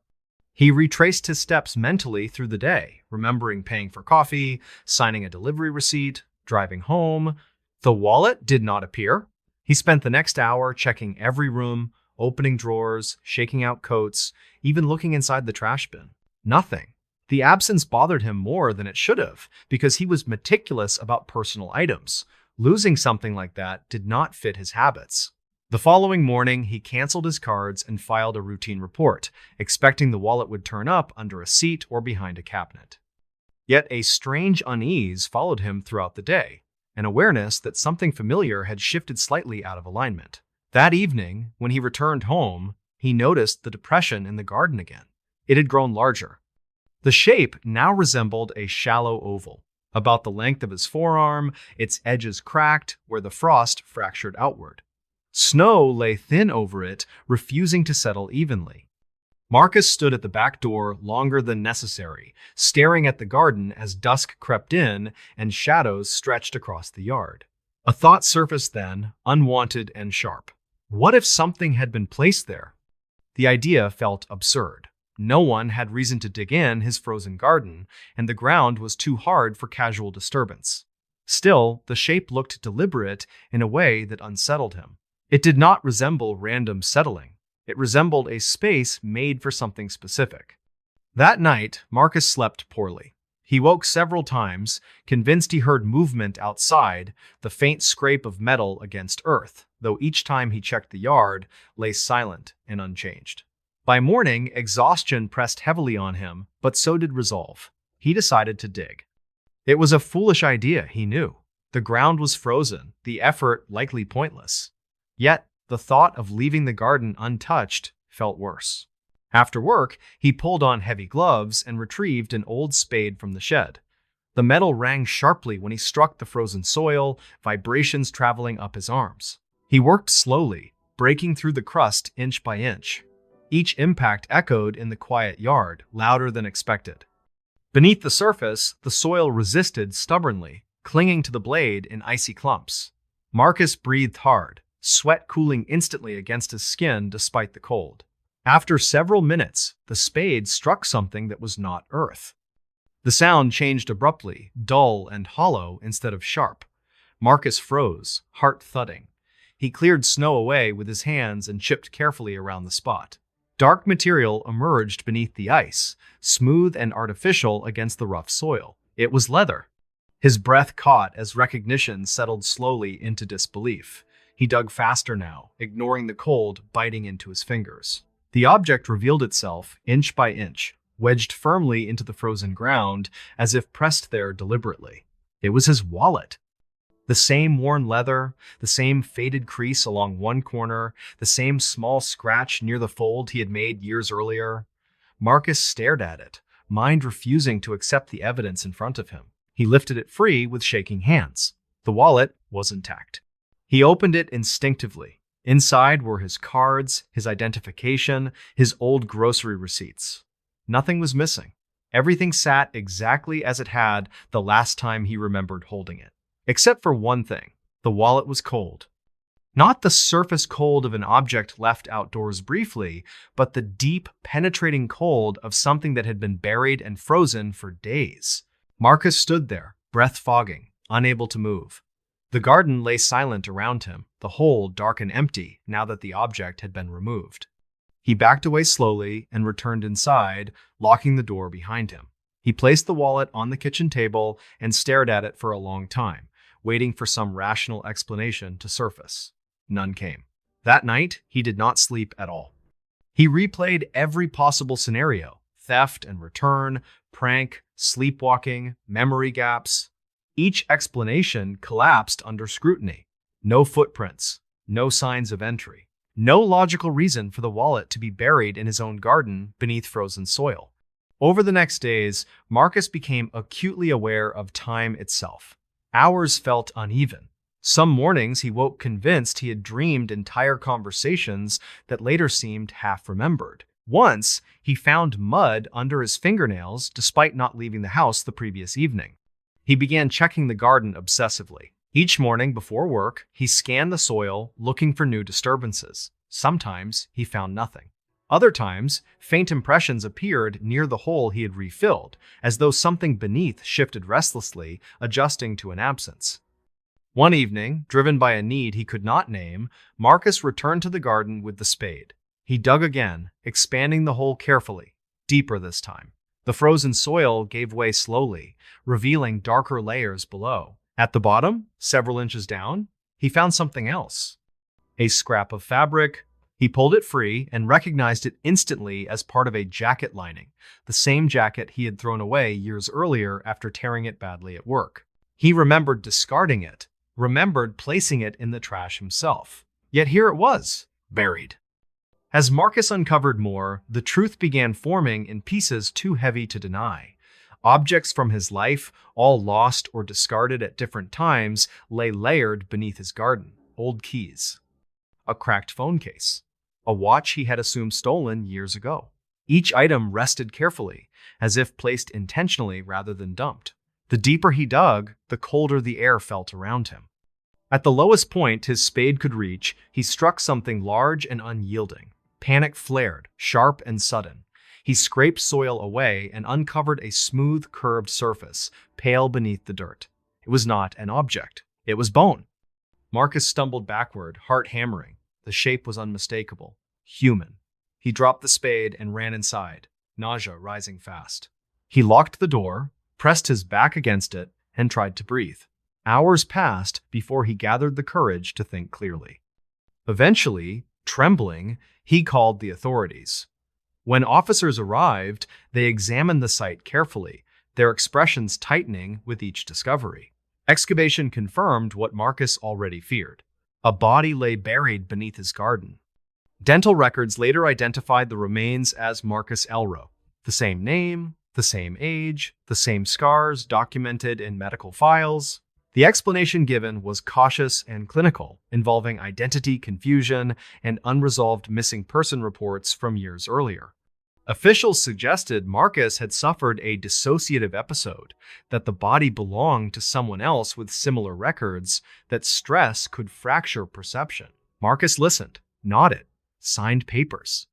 He retraced his steps mentally through the day, remembering paying for coffee, signing a delivery receipt, driving home. The wallet did not appear. He spent the next hour checking every room, opening drawers, shaking out coats, even looking inside the trash bin. Nothing. The absence bothered him more than it should have, because he was meticulous about personal items. Losing something like that did not fit his habits. The following morning, he canceled his cards and filed a routine report, expecting the wallet would turn up under a seat or behind a cabinet. Yet a strange unease followed him throughout the day, an awareness that something familiar had shifted slightly out of alignment. That evening, when he returned home, he noticed the depression in the garden again. It had grown larger. The shape now resembled a shallow oval, about the length of his forearm, its edges cracked where the frost fractured outward. Snow lay thin over it, refusing to settle evenly. Marcus stood at the back door longer than necessary, staring at the garden as dusk crept in and shadows stretched across the yard. A thought surfaced then, unwanted and sharp. What if something had been placed there? The idea felt absurd. No one had reason to dig in his frozen garden, and the ground was too hard for casual disturbance. Still, the shape looked deliberate in a way that unsettled him. It did not resemble random settling. It resembled a space made for something specific. That night, Marcus slept poorly. He woke several times, convinced he heard movement outside, the faint scrape of metal against earth, though each time he checked the yard, lay silent and unchanged. By morning, exhaustion pressed heavily on him, but so did resolve. He decided to dig. It was a foolish idea, he knew. The ground was frozen, the effort likely pointless. Yet, the thought of leaving the garden untouched felt worse. After work, he pulled on heavy gloves and retrieved an old spade from the shed. The metal rang sharply when he struck the frozen soil, vibrations traveling up his arms. He worked slowly, breaking through the crust inch by inch. Each impact echoed in the quiet yard, louder than expected. Beneath the surface, the soil resisted stubbornly, clinging to the blade in icy clumps. Marcus breathed hard, sweat cooling instantly against his skin despite the cold. After several minutes, the spade struck something that was not earth. The sound changed abruptly, dull and hollow instead of sharp. Marcus froze, heart thudding. He cleared snow away with his hands and chipped carefully around the spot. Dark material emerged beneath the ice, smooth and artificial against the rough soil. It was leather. His breath caught as recognition settled slowly into disbelief. He dug faster now, ignoring the cold biting into his fingers. The object revealed itself, inch by inch, wedged firmly into the frozen ground, as if pressed there deliberately. It was his wallet. The same worn leather, the same faded crease along one corner, the same small scratch near the fold he had made years earlier. Marcus stared at it, mind refusing to accept the evidence in front of him. He lifted it free with shaking hands. The wallet was intact. He opened it instinctively. Inside were his cards, his identification, his old grocery receipts. Nothing was missing. Everything sat exactly as it had the last time he remembered holding it. Except for one thing. The wallet was cold. Not the surface cold of an object left outdoors briefly, but the deep, penetrating cold of something that had been buried and frozen for days. Marcus stood there, breath fogging, unable to move. The garden lay silent around him, the hole dark and empty now that the object had been removed. He backed away slowly and returned inside, locking the door behind him. He placed the wallet on the kitchen table and stared at it for a long time, waiting for some rational explanation to surface. None came. That night, he did not sleep at all. He replayed every possible scenario: theft and return, prank, sleepwalking, memory gaps. Each explanation collapsed under scrutiny. No footprints, no signs of entry, no logical reason for the wallet to be buried in his own garden beneath frozen soil. Over the next days, Marcus became acutely aware of time itself. Hours felt uneven. Some mornings he woke convinced he had dreamed entire conversations that later seemed half-remembered. Once, he found mud under his fingernails despite not leaving the house the previous evening. He began checking the garden obsessively. Each morning before work, he scanned the soil, looking for new disturbances. Sometimes he found nothing. Other times, faint impressions appeared near the hole he had refilled, as though something beneath shifted restlessly, adjusting to an absence. One evening, driven by a need he could not name, Marcus returned to the garden with the spade. He dug again, expanding the hole carefully, deeper this time. The frozen soil gave way slowly, revealing darker layers below. At the bottom, several inches down, he found something else. A scrap of fabric. He pulled it free and recognized it instantly as part of a jacket lining, the same jacket he had thrown away years earlier after tearing it badly at work. He remembered discarding it, remembered placing it in the trash himself. Yet here it was, buried. As Marcus uncovered more, the truth began forming in pieces too heavy to deny. Objects from his life, all lost or discarded at different times, lay layered beneath his garden. Old keys. A cracked phone case. A watch he had assumed stolen years ago. Each item rested carefully, as if placed intentionally rather than dumped. The deeper he dug, the colder the air felt around him. At the lowest point his spade could reach, he struck something large and unyielding. Panic flared, sharp and sudden. He scraped soil away and uncovered a smooth, curved surface, pale beneath the dirt. It was not an object. It was bone. Marcus stumbled backward, heart hammering. The shape was unmistakable. Human. He dropped the spade and ran inside, nausea rising fast. He locked the door, pressed his back against it, and tried to breathe. Hours passed before he gathered the courage to think clearly. Eventually, trembling, he called the authorities. When officers arrived, they examined the site carefully, their expressions tightening with each discovery. Excavation confirmed what Marcus already feared. A body lay buried beneath his garden. Dental records later identified the remains as Marcus Elro. The same name, the same age, the same scars documented in medical files. The explanation given was cautious and clinical, involving identity confusion and unresolved missing person reports from years earlier. Officials suggested Marcus had suffered a dissociative episode, that the body belonged to someone else with similar records, that stress could fracture perception. Marcus listened, nodded, signed papers.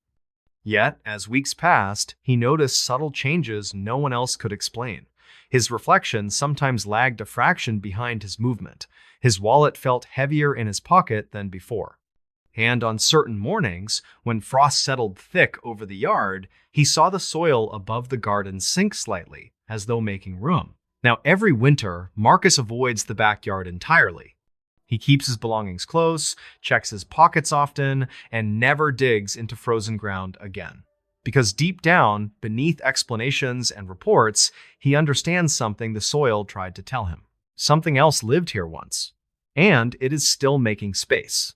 Yet, as weeks passed, he noticed subtle changes no one else could explain. His reflection sometimes lagged a fraction behind his movement. His wallet felt heavier in his pocket than before. And on certain mornings, when frost settled thick over the yard, he saw the soil above the garden sink slightly, as though making room. Now, every winter, Marcus avoids the backyard entirely. He keeps his belongings close, checks his pockets often, and never digs into frozen ground again. Because deep down, beneath explanations and reports, he understands something the soil tried to tell him. Something else lived here once. And it is still making space.